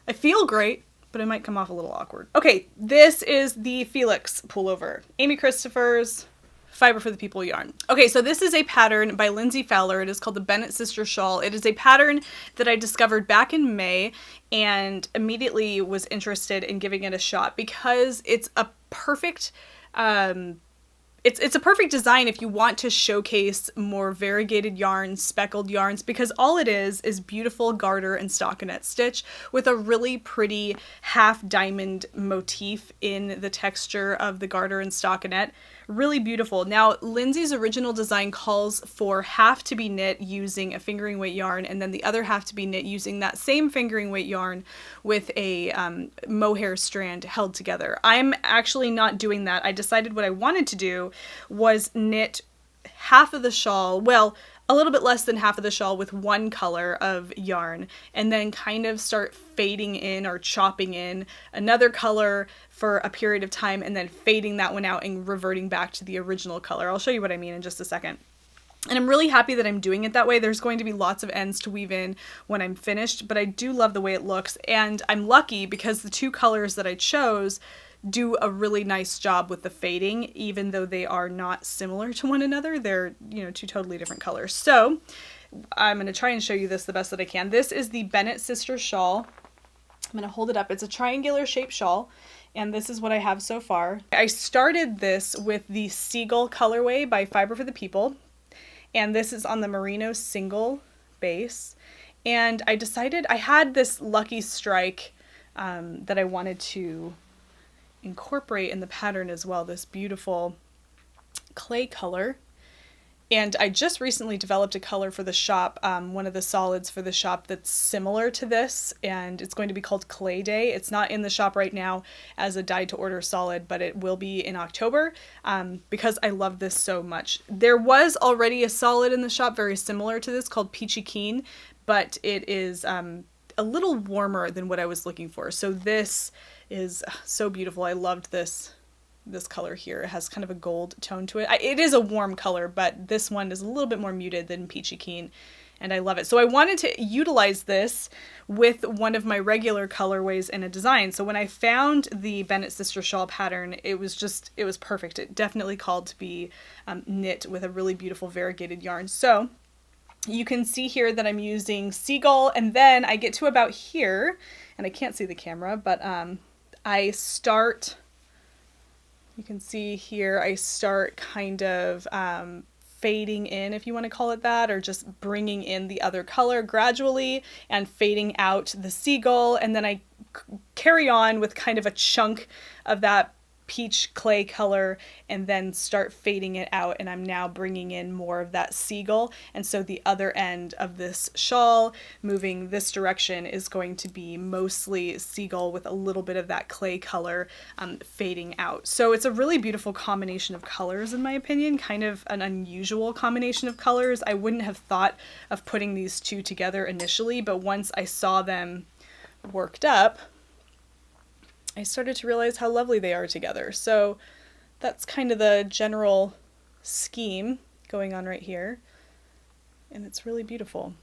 I feel great, but it might come off a little awkward. Okay, this is the Felix pullover. Amy Christophers, Fiber for the People yarn. Okay, so this is a pattern by Lindsay Fowler. It is called the Bennett Sister Shawl. It is a pattern that I discovered back in May and immediately was interested in giving it a shot because it's a perfect it's a perfect design if you want to showcase more variegated yarns, speckled yarns, because all it is beautiful garter and stockinette stitch with a really pretty half diamond motif in the texture of the garter and stockinette. Really beautiful. Now, Lindsay's original design calls for half to be knit using a fingering weight yarn and then the other half to be knit using that same fingering weight yarn with a mohair strand held together. I'm actually not doing that. I decided what I wanted to do was knit half of the shawl, well, a little bit less than half of the shawl with one color of yarn, and then kind of start fading in or chopping in another color for a period of time and then fading that one out and reverting back to the original color. I'll show you what I mean in just a second. And I'm really happy that I'm doing it that way. There's going to be lots of ends to weave in when I'm finished, but I do love the way it looks, and I'm lucky because the two colors that I chose do a really nice job with the fading, even though they are not similar to one another. They're, you know, two totally different colors. So I'm going to try and show you this the best that I can. This is the Bennett Sister Shawl. I'm going to hold it up. It's a triangular shaped shawl, and this is what I have so far. I started this with the Seagull colorway by Fiber for the People, and this is on the merino single base. And I decided I had this lucky strike that I wanted to incorporate in the pattern as well, this beautiful clay color. And I just recently developed a color for the shop, one of the solids for the shop that's similar to this, and it's going to be called Clay Day. It's not in the shop right now as a dyed to order solid, but it will be in October because I love this so much. There was already a solid in the shop very similar to this called Peachy Keen, but it is a little warmer than what I was looking for. So this is so beautiful. I loved this color here. It has kind of a gold tone to it. It is a warm color, but this one is a little bit more muted than Peachy Keen, and I love it. So I wanted to utilize this with one of my regular colorways in a design. So when I found the Bennett Sister shawl pattern, it was perfect. It definitely called to be knit with a really beautiful variegated yarn. So you can see here that I'm using Seagull, and then I get to about here, and I can't see the camera, but I start... You can see here I start kind of fading in, if you want to call it that, or just bringing in the other color gradually and fading out the seagull. And then I carry on with kind of a chunk of that peach clay color and then start fading it out, and I'm now bringing in more of that seagull. And so the other end of this shawl moving this direction is going to be mostly seagull with a little bit of that clay color fading out. So it's a really beautiful combination of colors, in my opinion, kind of an unusual combination of colors. I wouldn't have thought of putting these two together initially, but once I saw them worked up, I started to realize how lovely they are together. So that's kind of the general scheme going on right here. And it's really beautiful.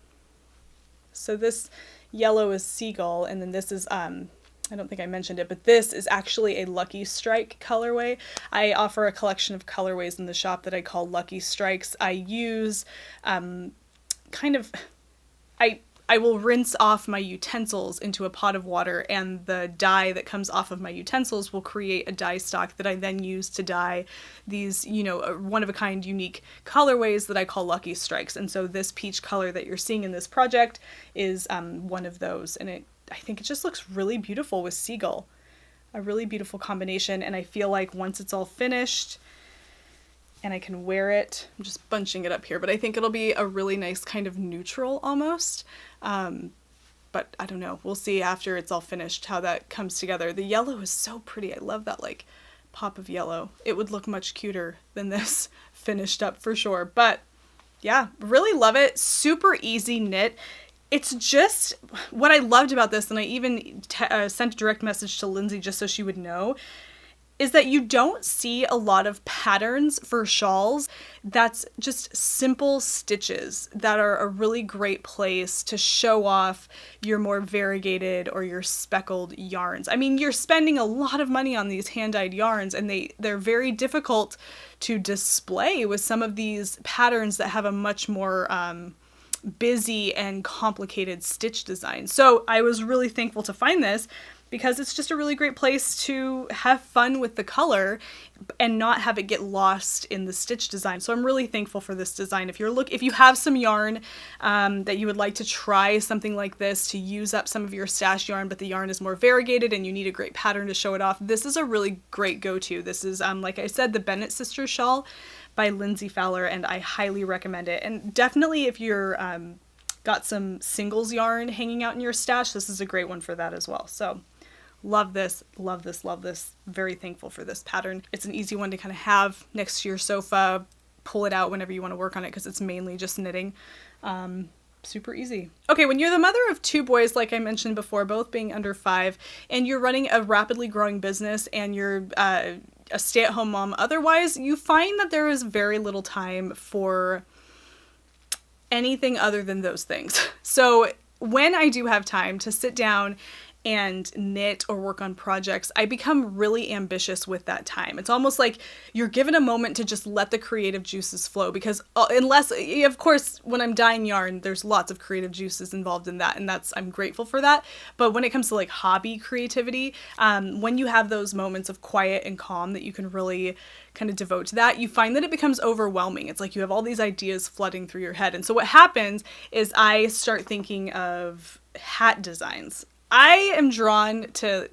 So this yellow is seagull, and then this is, I don't think I mentioned it, but this is actually a Lucky Strike colorway. I offer a collection of colorways in the shop that I call Lucky Strikes. I use I will rinse off my utensils into a pot of water, and the dye that comes off of my utensils will create a dye stock that I then use to dye these, one-of-a-kind unique colorways that I call Lucky Strikes. And so this peach color that you're seeing in this project is one of those, and I think it just looks really beautiful with seagull. A really beautiful combination, and I feel like once it's all finished and I can wear it, I'm just bunching it up here, but I think it'll be a really nice kind of neutral almost. But I don't know. We'll see after it's all finished how that comes together. The yellow is so pretty. I love that like pop of yellow. It would look much cuter than this finished up for sure. But yeah, really love it. Super easy knit. It's just what I loved about this, and I even sent a direct message to Lindsay just so she would know, is that you don't see a lot of patterns for shawls that's just simple stitches that are a really great place to show off your more variegated or your speckled yarns. I mean, you're spending a lot of money on these hand-dyed yarns, and they're very difficult to display with some of these patterns that have a much more busy and complicated stitch design. So I was really thankful to find this, because it's just a really great place to have fun with the color and not have it get lost in the stitch design. So I'm really thankful for this design. If you have some yarn that you would like to try something like this to use up some of your stash yarn, but the yarn is more variegated and you need a great pattern to show it off, this is a really great go-to. This is, like I said, the Bennett Sisters shawl by Lindsay Fowler, and I highly recommend it. And definitely if you're got some singles yarn hanging out in your stash, this is a great one for that as well. So love this, love this, love this. Very thankful for this pattern. It's an easy one to kind of have next to your sofa, pull it out whenever you want to work on it, because it's mainly just knitting. Super easy. Okay, when you're the mother of two boys, like I mentioned before, both being under 5, and you're running a rapidly growing business, and you're a stay-at-home mom otherwise, you find that there is very little time for anything other than those things. So when I do have time to sit down and knit or work on projects, I become really ambitious with that time. It's almost like you're given a moment to just let the creative juices flow, because unless, of course, when I'm dyeing yarn, there's lots of creative juices involved in that, and I'm grateful for that. But when it comes to like hobby creativity, when you have those moments of quiet and calm that you can really kind of devote to that, you find that it becomes overwhelming. It's like you have all these ideas flooding through your head. And so what happens is I start thinking of hat designs. I am drawn to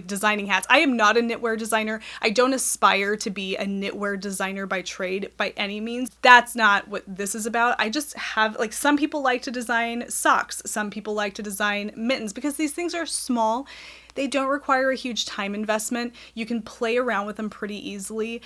designing hats. I am not a knitwear designer. I don't aspire to be a knitwear designer by trade by any means. That's not what this is about. I just have, like, some people like to design socks. Some people like to design mittens because these things are small. They don't require a huge time investment. You can play around with them pretty easily.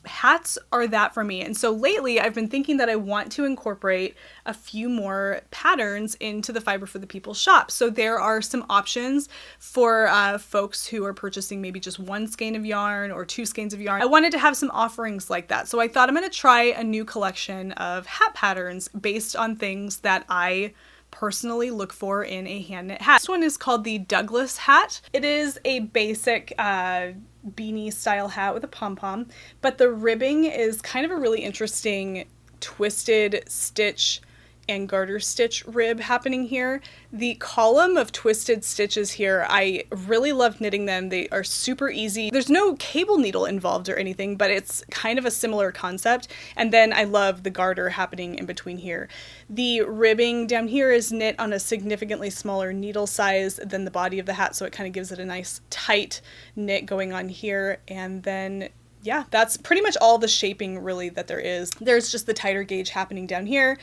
Hats are that for me. And so lately I've been thinking that I want to incorporate a few more patterns into the Fiber for the People shop. So there are some options for folks who are purchasing maybe just one skein of yarn or 2 skeins of yarn. I wanted to have some offerings like that. So I thought I'm going to try a new collection of hat patterns based on things that I personally look for in a hand knit hat. This one is called the Douglas hat. It is a basic beanie style hat with a pom-pom, but the ribbing is kind of a really interesting twisted stitch and garter stitch rib happening here. The column of twisted stitches here, I really love knitting them. They are super easy. There's no cable needle involved or anything, but it's kind of a similar concept. And then I love the garter happening in between here. The ribbing down here is knit on a significantly smaller needle size than the body of the hat, so it kind of gives it a nice tight knit going on here. And then yeah, that's pretty much all the shaping really that there is. There's just the tighter gauge happening down here.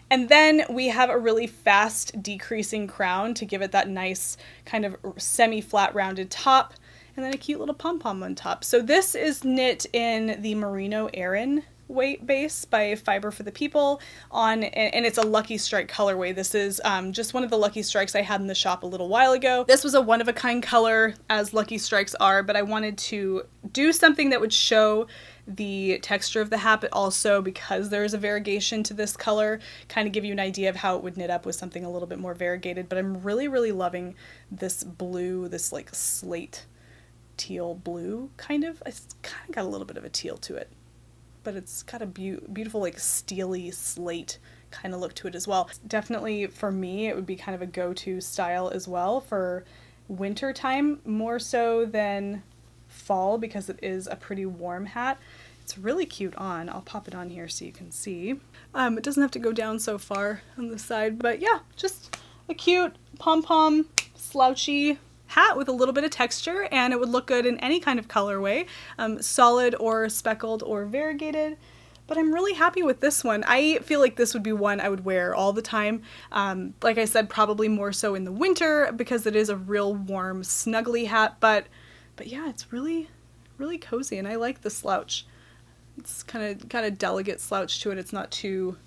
And then we have a really fast decreasing crown to give it that nice kind of semi-flat rounded top, and then a cute little pom-pom on top. So this is knit in the Merino Aran weight base by Fiber for the People and it's a Lucky Strike colorway. This is just one of the Lucky Strikes I had in the shop a little while ago. This was a one-of-a-kind color, as Lucky Strikes are, but I wanted to do something that would show the texture of the hat, but also, because there is a variegation to this color, kind of give you an idea of how it would knit up with something a little bit more variegated. But I'm really, really loving this blue, this like slate teal blue kind of. It's kind of got a little bit of a teal to it, but it's got a beautiful like steely slate kind of look to it as well. Definitely for me, it would be kind of a go-to style as well for winter time, more so than fall, because it is a pretty warm hat. It's really cute on. I'll pop it on here so you can see. It doesn't have to go down so far on the side, but yeah, just a cute pom-pom slouchy hat with a little bit of texture, and it would look good in any kind of colorway, solid or speckled or variegated. But I'm really happy with this one. I feel like this would be one I would wear all the time. Like I said, probably more so in the winter because it is a real warm, snuggly hat, but yeah, it's really, really cozy, and I like the slouch. It's kind of delicate slouch to it. It's not too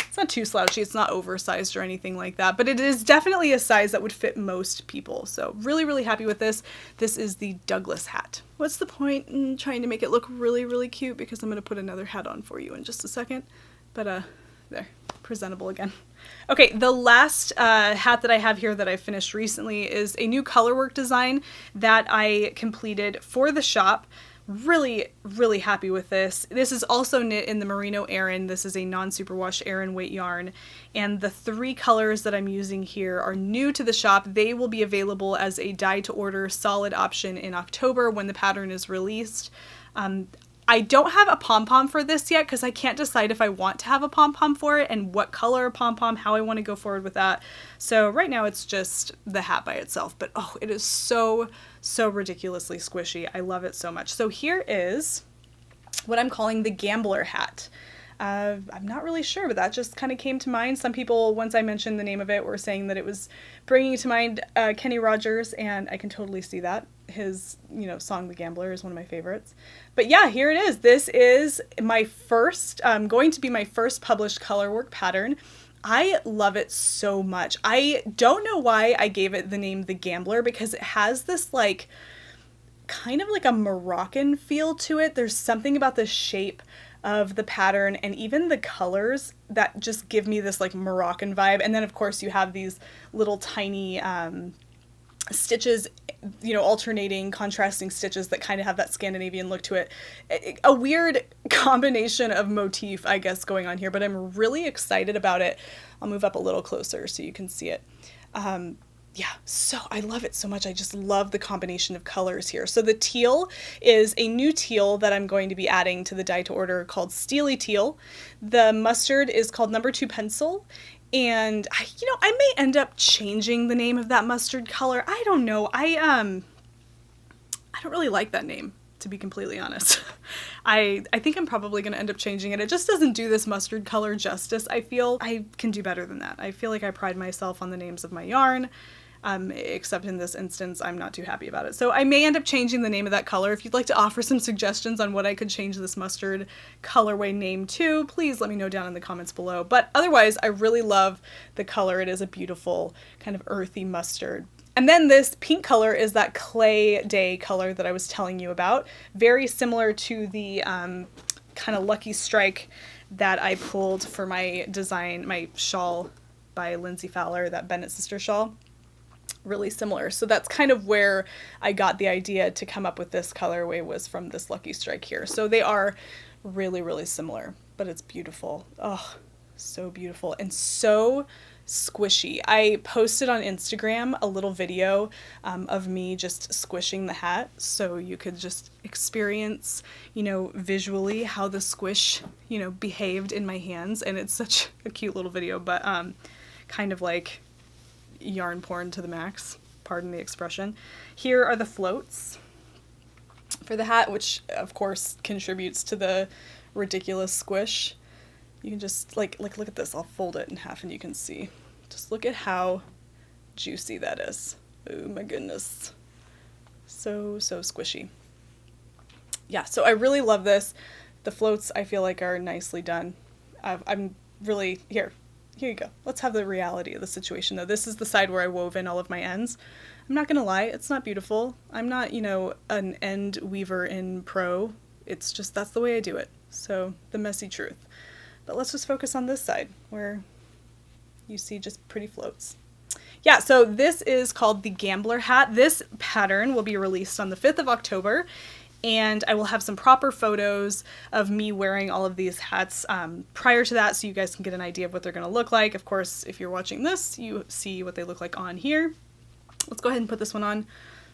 slouchy. It's not oversized or anything like that, but it is definitely a size that would fit most people. So really, really happy with this. This is the Douglas hat. What's the point in trying to make it look really, really cute? Because I'm going to put another hat on for you in just a second. But there, presentable again. Okay, the last hat that I have here that I finished recently is a new colorwork design that I completed for the shop. Really, really happy with this. This is also knit in the Merino Aran. This is a non-superwash Aran weight yarn. And the 3 colors that I'm using here are new to the shop. They will be available as a dye-to-order solid option in October when the pattern is released. I don't have a pom-pom for this yet because I can't decide if I want to have a pom-pom for it and what color pom-pom, how I want to go forward with that. So right now it's just the hat by itself, but oh, it is so, so ridiculously squishy. I love it so much. So here is what I'm calling the Gambler hat. I'm not really sure, but that just kind of came to mind. Some people, once I mentioned the name of it, were saying that it was bringing to mind Kenny Rogers, and I can totally see that. His, song The Gambler is one of my favorites. But yeah, here it is. This is my first, going to be my first published colorwork pattern. I love it so much. I don't know why I gave it the name The Gambler, because it has this kind of like a Moroccan feel to it. There's something about the shape of the pattern and even the colors that just give me this Moroccan vibe. And then of course you have these little tiny stitches, alternating, contrasting stitches that kind of have that Scandinavian look to it. A weird combination of motif, I guess, going on here, but I'm really excited about it. I'll move up a little closer so you can see it. Yeah, so I love it so much. I just love the combination of colors here. So the teal is a new teal that I'm going to be adding to the dye to order called Steely Teal. The mustard is called number 2 pencil. And I may end up changing the name of that mustard color. I don't know. I don't really like that name, to be completely honest. I think I'm probably going to end up changing it. It just doesn't do this mustard color justice. I feel I can do better than that. I feel like I pride myself on the names of my yarn. Except in this instance, I'm not too happy about it. So I may end up changing the name of that color. If you'd like to offer some suggestions on what I could change this mustard colorway name to, please let me know down in the comments below. But otherwise, I really love the color. It is a beautiful kind of earthy mustard. And then this pink color is that Clay Day color that I was telling you about. Very similar to the kind of Lucky Strike that I pulled for my design, my shawl by Lindsay Fowler, that Bennett Sister shawl. Really similar. So that's kind of where I got the idea to come up with this colorway, was from this Lucky Strike here. So they are really, really similar, but it's beautiful. Oh, so beautiful and so squishy. I posted on Instagram a little video of me just squishing the hat, so you could just experience, visually how the squish, behaved in my hands. And it's such a cute little video, but kind of like yarn porn to the max, pardon the expression. Here are the floats for the hat, which of course contributes to the ridiculous squish. You can just like look at this. I'll fold it in half and you can see. Just look at how juicy that is. Oh my goodness. So squishy. Yeah, so I really love this. The floats I feel like are nicely done. I'm really here you go. Let's have the reality of the situation, though. This is the side where I wove in all of my ends. I'm not gonna lie, it's not beautiful. I'm not, an end weaver in pro. It's just, that's the way I do it. So, the messy truth. But let's just focus on this side, where you see just pretty floats. Yeah, so this is called the Gambler hat. This pattern will be released on the 5th of October. And I will have some proper photos of me wearing all of these hats prior to that, so you guys can get an idea of what they're going to look like. Of course, if you're watching this, you see what they look like on here. Let's go ahead and put this one on,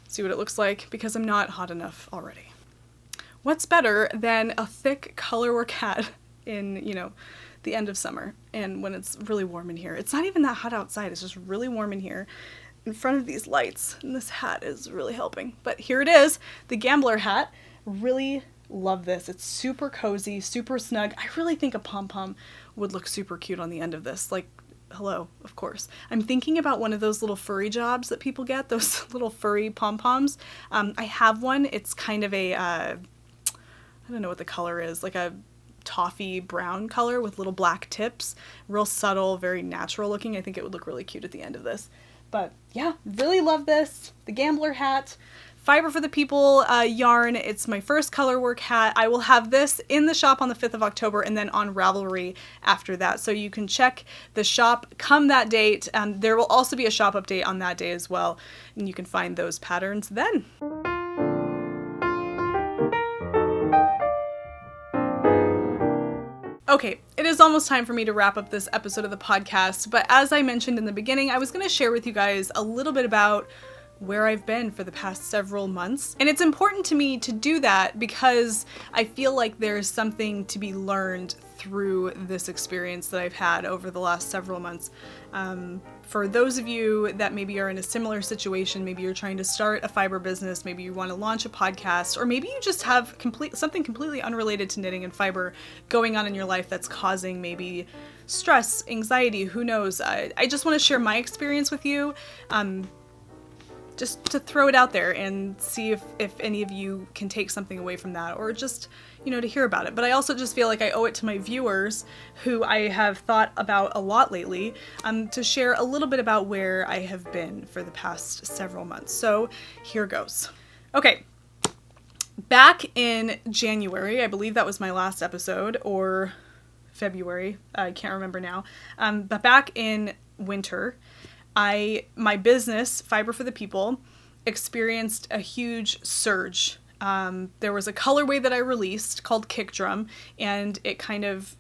see what it looks like, because I'm not hot enough already. What's better than a thick colorwork hat in, the end of summer, and when it's really warm in here? It's not even that hot outside, it's just really warm in here, in front of these lights, and this hat is really helping. But here it is, the Gambler hat. Really love this. It's super cozy, super snug. I really think a pom-pom would look super cute on the end of this. Like, hello, of course. I'm thinking about one of those little furry jobs that people get, those little furry pom-poms. I have one. It's kind of a, I don't know what the color is, like a toffee brown color with little black tips. Real subtle, very natural looking. I think it would look really cute at the end of this. But yeah, really love this. The Gambler hat. Fiber for the People yarn. It's my first colorwork hat. I will have this in the shop on the 5th of October and then on Ravelry after that. So you can check the shop come that date. There will also be a shop update on that day as well. And you can find those patterns then. Okay, it is almost time for me to wrap up this episode of the podcast, but as I mentioned in the beginning, I was going to share with you guys a little bit about where I've been for the past several months. And it's important to me to do that because I feel like there's something to be learned through this experience that I've had over the last several months. For those of you that maybe are in a similar situation, maybe you're trying to start a fiber business, maybe you want to launch a podcast, or maybe you just have something completely unrelated to knitting and fiber going on in your life that's causing maybe stress, anxiety, who knows. I just want to share my experience with you. Just to throw it out there and see if any of you can take something away from that, or just, to hear about it. But I also just feel like I owe it to my viewers, who I have thought about a lot lately, to share a little bit about where I have been for the past several months. So here goes. Okay. Back in January, I believe that was my last episode, or February, I can't remember now. But back in winter, my business, Fiber for the People, experienced a huge surge. There was a colorway that I released called Kick Drum, and it kind of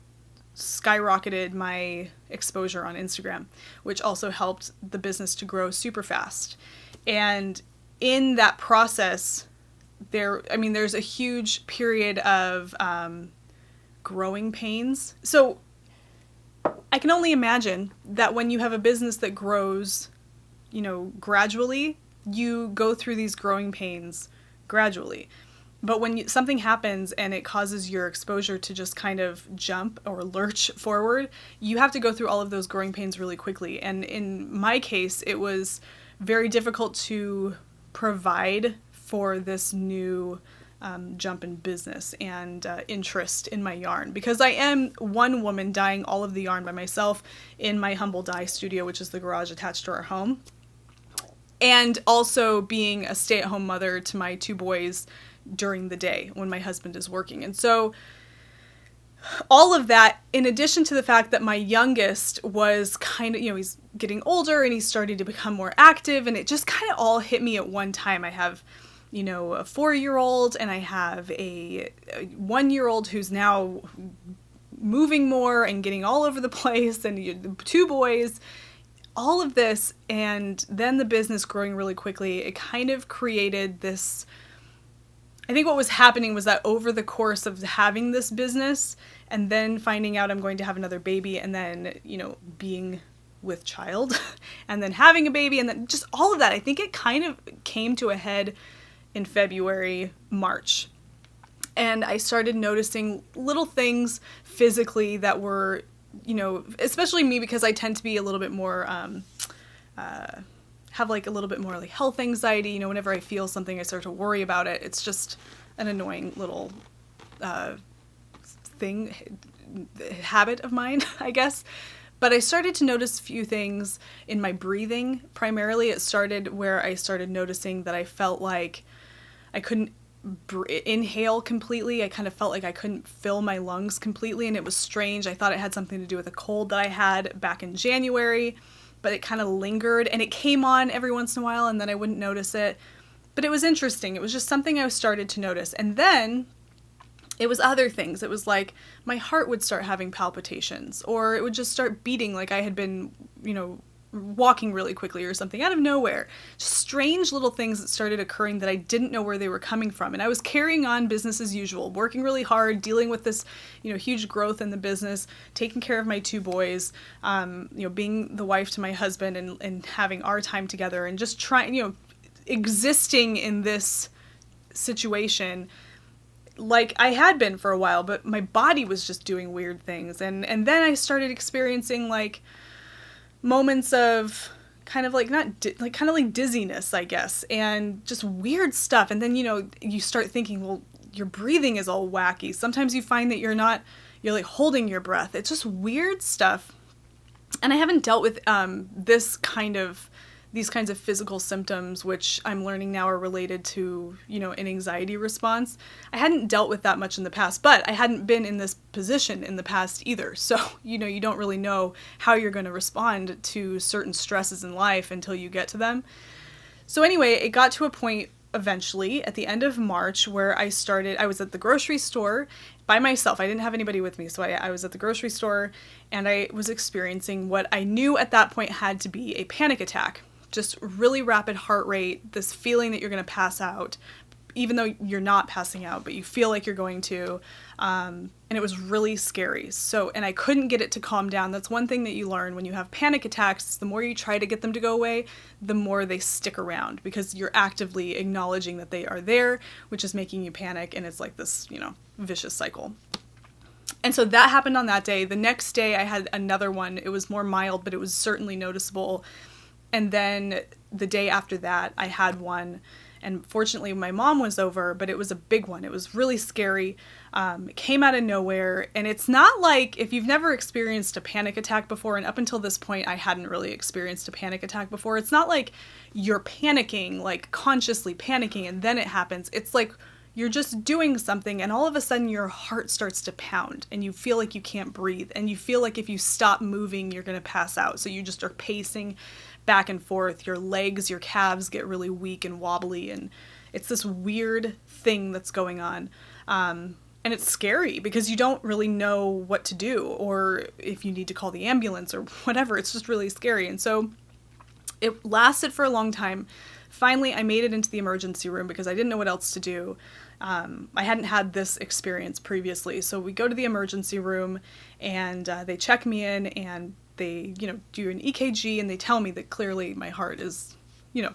skyrocketed my exposure on Instagram, which also helped the business to grow super fast. And in that process, there's a huge period of growing pains. So I can only imagine that when you have a business that grows, gradually, you go through these growing pains gradually. But when something happens and it causes your exposure to just kind of jump or lurch forward, you have to go through all of those growing pains really quickly. And in my case, it was very difficult to provide for this new jump in business and interest in my yarn, because I am one woman dyeing all of the yarn by myself in my humble dye studio, which is the garage attached to our home, and also being a stay-at-home mother to my 2 boys during the day when my husband is working. And so all of that, in addition to the fact that my youngest was kind of, he's getting older and he's starting to become more active, and it just kind of all hit me at one time. I have, a 4-year-old, and I have a 1-year-old who's now moving more and getting all over the place, and 2 boys, all of this, and then the business growing really quickly. It kind of created this, I think what was happening was that over the course of having this business and then finding out I'm going to have another baby, and then, being with child and then having a baby, and then just all of that, I think it kind of came to a head in February, March. And I started noticing little things physically that were, especially me, because I tend to be a little bit more, have like a little bit more like health anxiety. Whenever I feel something, I start to worry about it. It's just an annoying little habit of mine, I guess. But I started to notice a few things in my breathing. Primarily, it started where I started noticing that I felt like I couldn't inhale completely. I kind of felt like I couldn't fill my lungs completely, and it was strange. I thought it had something to do with a cold that I had back in January, but it kind of lingered, and it came on every once in a while, and then I wouldn't notice it. But it was interesting. It was just something I started to notice. And then it was other things. It was like my heart would start having palpitations, or it would just start beating like I had been, walking really quickly or something out of nowhere. Just strange little things that started occurring that I didn't know where they were coming from. And I was carrying on business as usual, working really hard, dealing with this, huge growth in the business, taking care of my 2 boys, being the wife to my husband, and having our time together, and just trying, existing in this situation like I had been for a while, but my body was just doing weird things. And then I started experiencing like moments of kind of like kind of like dizziness, I guess, and just weird stuff. And then, you start thinking, well, your breathing is all wacky. Sometimes you find that you're like holding your breath. It's just weird stuff. And I haven't dealt with these kinds of physical symptoms, which I'm learning now are related to, an anxiety response. I hadn't dealt with that much in the past, but I hadn't been in this position in the past either. So, you don't really know how you're going to respond to certain stresses in life until you get to them. So anyway, it got to a point eventually at the end of March where I was at the grocery store by myself. I didn't have anybody with me. So I was at the grocery store, and I was experiencing what I knew at that point had to be a panic attack. Just really rapid heart rate, this feeling that you're going to pass out, even though you're not passing out, but you feel like you're going to, and it was really scary. And I couldn't get it to calm down. That's one thing that you learn when you have panic attacks. The more you try to get them to go away, the more they stick around, because you're actively acknowledging that they are there, which is making you panic, and it's like this, vicious cycle. And so that happened on that day. The next day I had another one. It was more mild, but it was certainly noticeable. And then the day after that, I had one, and fortunately my mom was over, but it was a big one. It was really scary. It came out of nowhere, and it's not like, if you've never experienced a panic attack before, and up until this point I hadn't really experienced a panic attack before, it's not like you're panicking, like consciously panicking, and then it happens. It's like you're just doing something, and all of a sudden your heart starts to pound, and you feel like you can't breathe, and you feel like if you stop moving, you're going to pass out. So you just are pacing back and forth. Your legs, your calves get really weak and wobbly, and it's this weird thing that's going on. And it's scary because you don't really know what to do, or if you need to call the ambulance or whatever. It's just really scary. And so it lasted for a long time. Finally, I made it into the emergency room because I didn't know what else to do. I hadn't had this experience previously. So we go to the emergency room and they check me in and they, do an EKG and they tell me that clearly my heart is,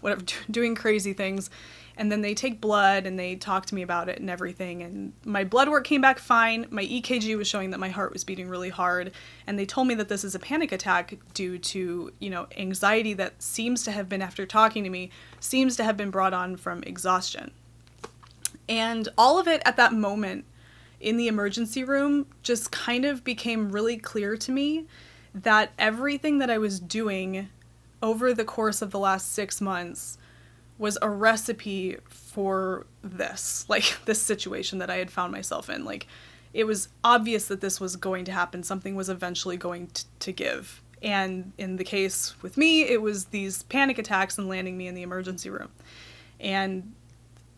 whatever, doing crazy things. And then they take blood and they talk to me about it and everything. And my blood work came back fine. My EKG was showing that my heart was beating really hard. And they told me that this is a panic attack due to, anxiety that seems to have been, after talking to me, seems to have been brought on from exhaustion. And all of it at that moment in the emergency room just kind of became really clear to me that everything that I was doing over the course of the last 6 months was a recipe for this, this situation that I had found myself in. It was obvious that this was going to happen. Something was eventually going to give. And in the case with me, it was these panic attacks and landing me in the emergency room. And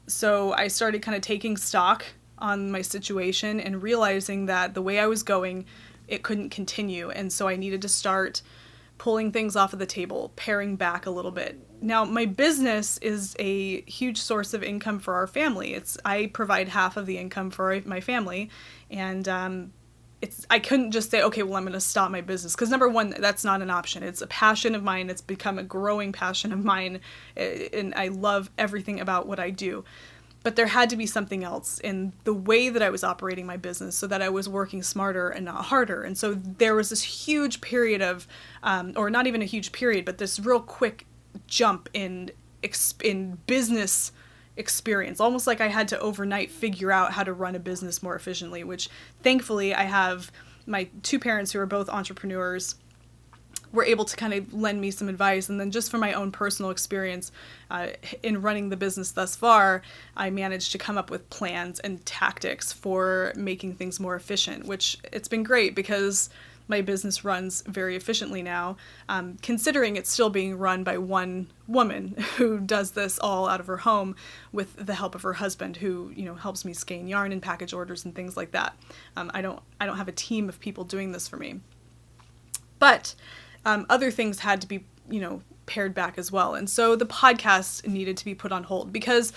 so I started kind of taking stock on my situation and realizing that the way I was going, it couldn't continue. And so I needed to start pulling things off of the table, paring back a little bit. Now, my business is a huge source of income for our family. I provide half of the income for my family, and I couldn't just say, okay, well, I'm going to stop my business, because number one, that's not an option. It's a passion of mine. It's become a growing passion of mine, and I love everything about what I do. But there had to be something else in the way that I was operating my business so that I was working smarter and not harder. And so there was this huge period of, or not even a huge period, but this real quick jump in business experience, almost like I had to overnight figure out how to run a business more efficiently, which thankfully I have my two parents who are both entrepreneurs were able to kind of lend me some advice. And then just from my own personal experience in running the business thus far, I managed to come up with plans and tactics for making things more efficient, which it's been great because my business runs very efficiently now, considering it's still being run by one woman who does this all out of her home with the help of her husband, who helps me skein yarn and package orders and things like that. I don't have a team of people doing this for me, but other things had to be pared back as well, and so the podcast needed to be put on hold because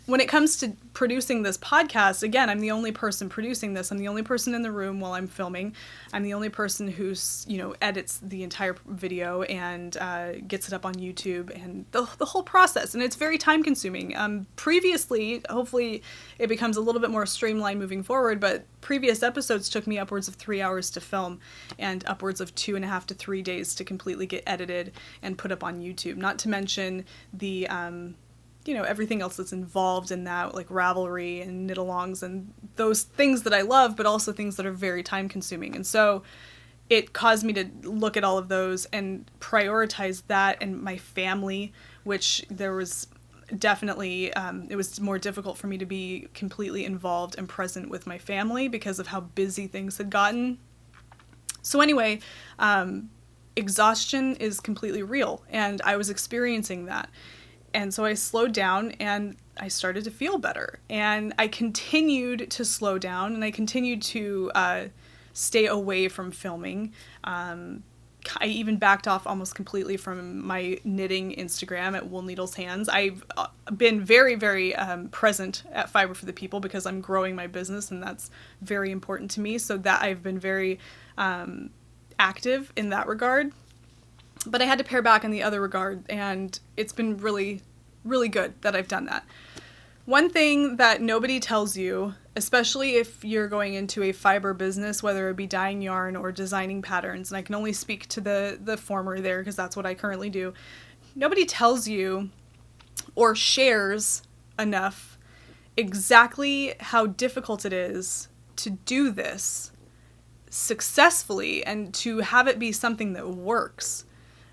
when it comes to producing this podcast, again, I'm the only person producing this. I'm the only person in the room while I'm filming. I'm the only person who's, edits the entire video and gets it up on YouTube and the whole process. And it's very time consuming. Previously, hopefully it becomes a little bit more streamlined moving forward, but previous episodes took me upwards of 3 hours to film and upwards of 2.5 to 3 days to completely get edited and put up on YouTube. Not to mention the everything else that's involved in that, like Ravelry and knit-alongs and those things that I love, but also things that are very time-consuming. And so it caused me to look at all of those and prioritize that and my family, which there was definitely, it was more difficult for me to be completely involved and present with my family because of how busy things had gotten. So anyway, exhaustion is completely real, and I was experiencing that. And so I slowed down and I started to feel better. And I continued to slow down and I continued to stay away from filming. I even backed off almost completely from my knitting Instagram at Wool Needles Hands. I've been very, very present at Fiber for the People because I'm growing my business and that's very important to me. So that I've been very active in that regard. But I had to pare back in the other regard, and it's been really, really good that I've done that. One thing that nobody tells you, especially if you're going into a fiber business, whether it be dyeing yarn or designing patterns, and I can only speak to the former there because that's what I currently do, nobody tells you or shares enough exactly how difficult it is to do this successfully and to have it be something that works.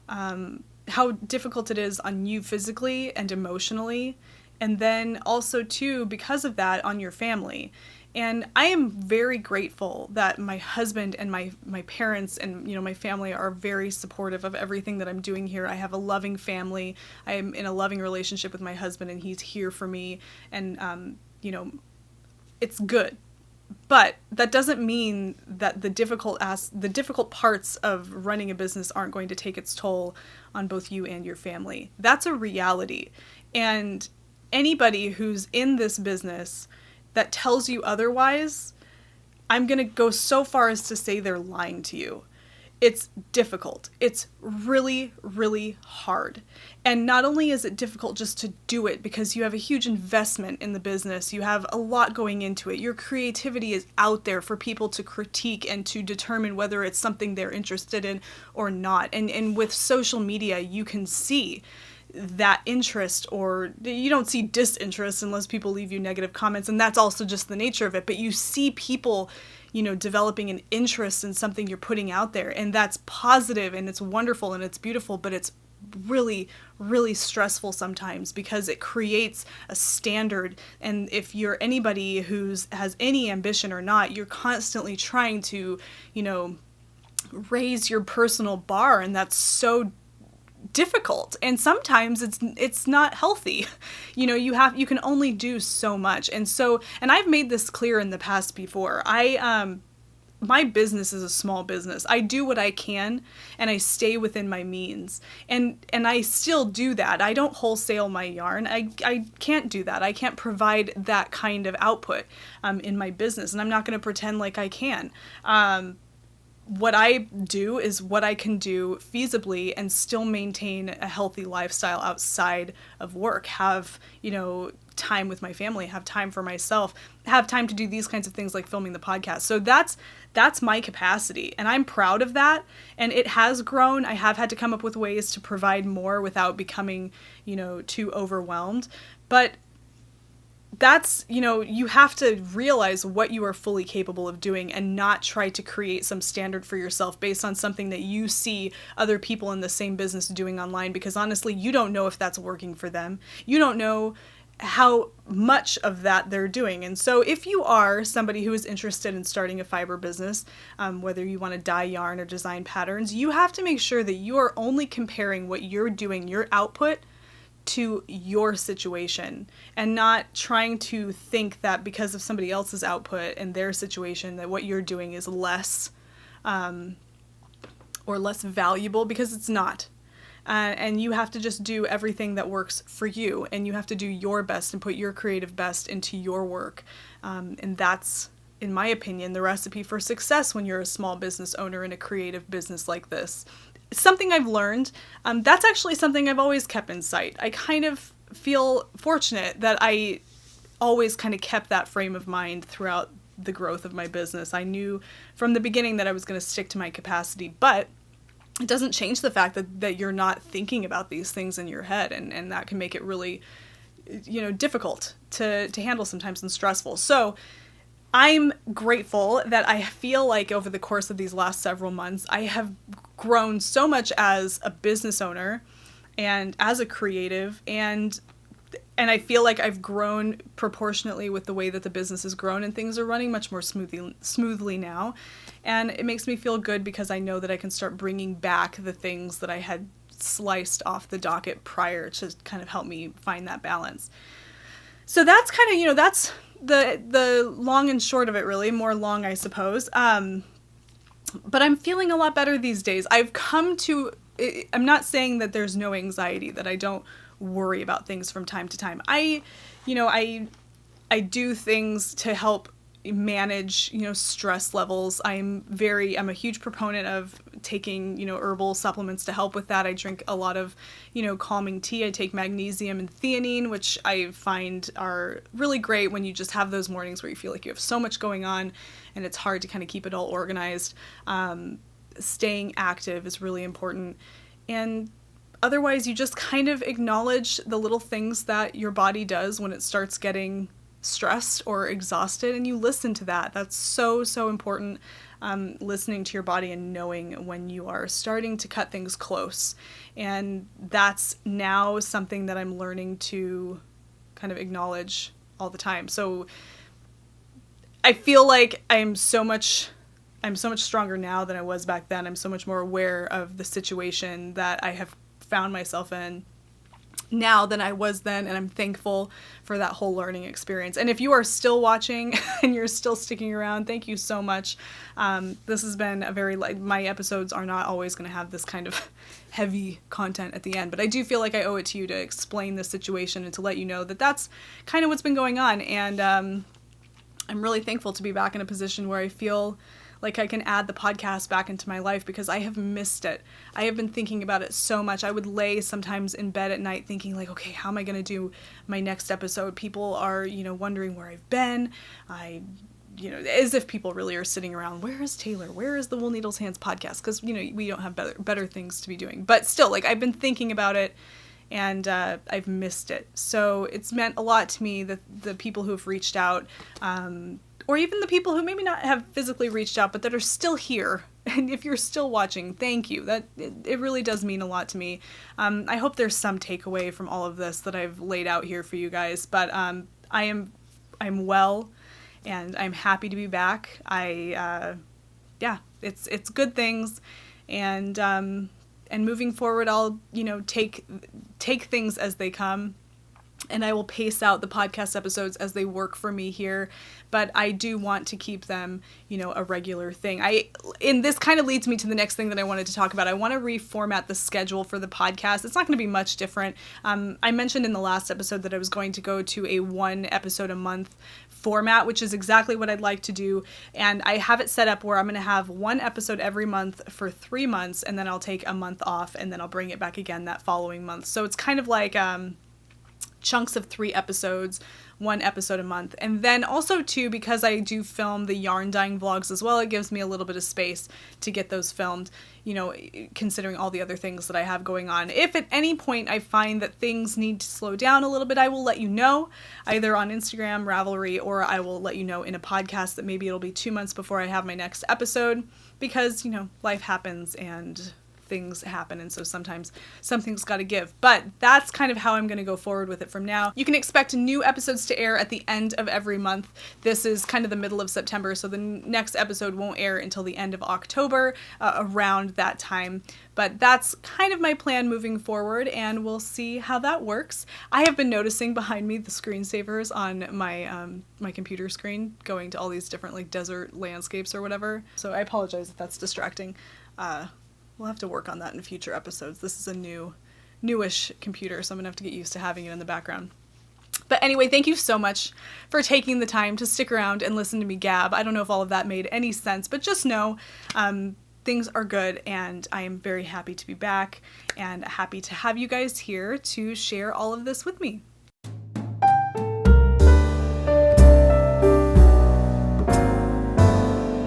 How difficult it is on you physically and emotionally, and then also too, because of that, on your family. And I am very grateful that my husband and my parents and my family are very supportive of everything that I'm doing here. I have a loving family. I am in a loving relationship with my husband, and he's here for me, and it's good. But that doesn't mean that the difficult parts of running a business aren't going to take its toll on both you and your family. That's a reality. And anybody who's in this business that tells you otherwise, I'm going to go so far as to say they're lying to you. It's difficult. It's really, really hard. And not only is it difficult just to do it because you have a huge investment in the business, you have a lot going into it. Your creativity is out there for people to critique and to determine whether it's something they're interested in or not. And with social media, you can see that interest, or you don't see disinterest unless people leave you negative comments, and that's also just the nature of it. But you see people, developing an interest in something you're putting out there, and that's positive and it's wonderful and it's beautiful, but it's really, really stressful sometimes because it creates a standard. And if you're anybody has any ambition or not, you're constantly trying to, raise your personal bar, and that's so difficult, and sometimes it's not healthy. You can only do so much. And I've made this clear in the past before. My business is a small business. I do what I can and I stay within my means. And I still do that. I don't wholesale my yarn. I can't do that. I can't provide that kind of output in my business, and I'm not going to pretend like I can. What I do is what I can do feasibly and still maintain a healthy lifestyle outside of work, have, time with my family, have time for myself, have time to do these kinds of things like filming the podcast. So that's my capacity, and I'm proud of that. And it has grown. I have had to come up with ways to provide more without becoming, too overwhelmed. But that's, you have to realize what you are fully capable of doing and not try to create some standard for yourself based on something that you see other people in the same business doing online, because honestly, you don't know if that's working for them. You don't know how much of that they're doing. And so if you are somebody who is interested in starting a fiber business, whether you want to dye yarn or design patterns, you have to make sure that you are only comparing what you're doing, your output, to your situation, and not trying to think that because of somebody else's output and their situation that what you're doing is less or less valuable, because it's not. And you have to just do everything that works for you, and you have to do your best and put your creative best into your work. And that's, in my opinion, the recipe for success when you're a small business owner in a creative business like this. Something I've learned, that's actually something I've always kept in sight. I kind of feel fortunate that I always kind of kept that frame of mind throughout the growth of my business. I knew from the beginning that I was going to stick to my capacity, but it doesn't change the fact that you're not thinking about these things in your head, and that can make it really, difficult to handle sometimes and stressful. So I'm grateful that I feel like over the course of these last several months, I have grown so much as a business owner and as a creative, and I feel like I've grown proportionately with the way that the business has grown, and things are running much more smoothly now. And it makes me feel good because I know that I can start bringing back the things that I had sliced off the docket prior to kind of help me find that balance. So that's kind of, that's the long and short of it, really. More long, I suppose. But I'm feeling a lot better these days. I'm not saying that there's no anxiety, that I don't worry about things from time to time. I do things to help manage, stress levels. I'm a huge proponent of taking, herbal supplements to help with that. I drink a lot of, calming tea. I take magnesium and theanine, which I find are really great when you just have those mornings where you feel like you have so much going on and it's hard to kind of keep it all organized. Staying active is really important. And otherwise, you just kind of acknowledge the little things that your body does when it starts getting stressed or exhausted, and you listen to that. That's so, so important. Listening to your body and knowing when you are starting to cut things close. And that's now something that I'm learning to kind of acknowledge all the time. So I feel like I'm so much stronger now than I was back then. I'm so much more aware of the situation that I have found myself in now than I was then, and I'm thankful for that whole learning experience. And if you are still watching and you're still sticking around, thank you so much. This has been a very, my episodes are not always going to have this kind of heavy content at the end, but I do feel like I owe it to you to explain the situation and to let you know that that's kind of what's been going on. And I'm really thankful to be back in a position where I feel like I can add the podcast back into my life, because I have missed it. I have been thinking about it so much. I would lay sometimes in bed at night thinking like, okay, how am I going to do my next episode? People are, wondering where I've been. As if people really are sitting around, where is Taylor? Where is the Wool Needles Hands podcast? Because, we don't have better things to be doing. But still, I've been thinking about it, and I've missed it. So it's meant a lot to me, that the people who have reached out, or even the people who maybe not have physically reached out, but that are still here. And if you're still watching, thank you. It really does mean a lot to me. I hope there's some takeaway from all of this that I've laid out here for you guys. But I'm well, and I'm happy to be back. It's good things, and moving forward, I'll take things as they come. And I will pace out the podcast episodes as they work for me here, but I do want to keep them, a regular thing. And this kind of leads me to the next thing that I wanted to talk about. I want to reformat the schedule for the podcast. It's not going to be much different. I mentioned in the last episode that I was going to go to a 1 episode a month format, which is exactly what I'd like to do. And I have it set up where I'm going to have 1 episode every month for 3 months, and then I'll take a month off, and then I'll bring it back again that following month. So it's kind of like, chunks of 3 episodes, 1 episode a month. And then also too, because I do film the yarn dyeing vlogs as well, it gives me a little bit of space to get those filmed, considering all the other things that I have going on. If at any point I find that things need to slow down a little bit, I will let you know, either on Instagram, Ravelry, or I will let you know in a podcast that maybe it'll be 2 months before I have my next episode, because, life happens and things happen, and so sometimes something's got to give. But that's kind of how I'm going to go forward with it from now. You can expect new episodes to air at the end of every month. This is kind of the middle of September, so the next episode won't air until the end of October, around that time. But that's kind of my plan moving forward, and we'll see how that works. I have been noticing behind me the screensavers on my computer screen going to all these different desert landscapes or whatever. So I apologize if that's distracting. We'll have to work on that in future episodes. This is a newish computer, so I'm gonna have to get used to having it in the background. But anyway, thank you so much for taking the time to stick around and listen to me gab. I don't know if all of that made any sense, but just know things are good, and I am very happy to be back and happy to have you guys here to share all of this with me.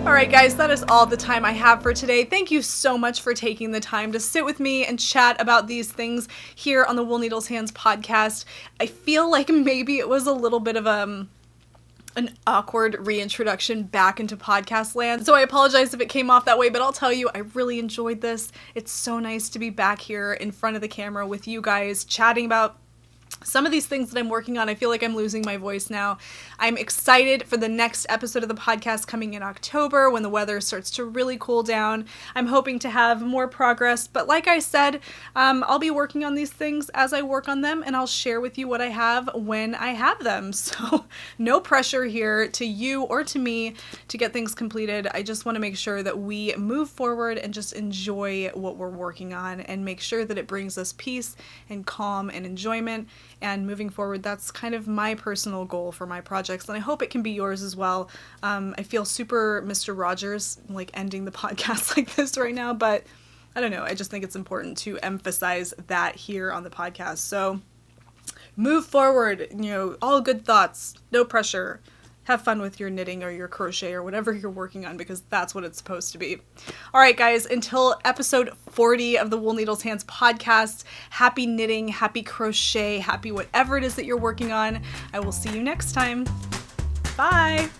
Alright guys, that is all the time I have for today. Thank you so much for taking the time to sit with me and chat about these things here on the Wool Needles Hands podcast. I feel like maybe it was a little bit of an awkward reintroduction back into podcast land, so I apologize if it came off that way, but I'll tell you, I really enjoyed this. It's so nice to be back here in front of the camera with you guys, chatting about some of these things that I'm working on. I feel like I'm losing my voice now. I'm excited for the next episode of the podcast coming in October when the weather starts to really cool down. I'm hoping to have more progress, but like I said, I'll be working on these things as I work on them, and I'll share with you what I have when I have them. So no pressure here to you or to me to get things completed. I just want to make sure that we move forward and just enjoy what we're working on, and make sure that it brings us peace and calm and enjoyment. And moving forward, that's kind of my personal goal for my projects, and I hope it can be yours as well. I feel super Mr. Rogers, ending the podcast like this right now, but I don't know, I just think it's important to emphasize that here on the podcast. So move forward, all good thoughts, no pressure. Have fun with your knitting or your crochet or whatever you're working on, because that's what it's supposed to be. All right, guys, until episode 40 of the Wool Needles Hands podcast, happy knitting, happy crochet, happy whatever it is that you're working on. I will see you next time. Bye.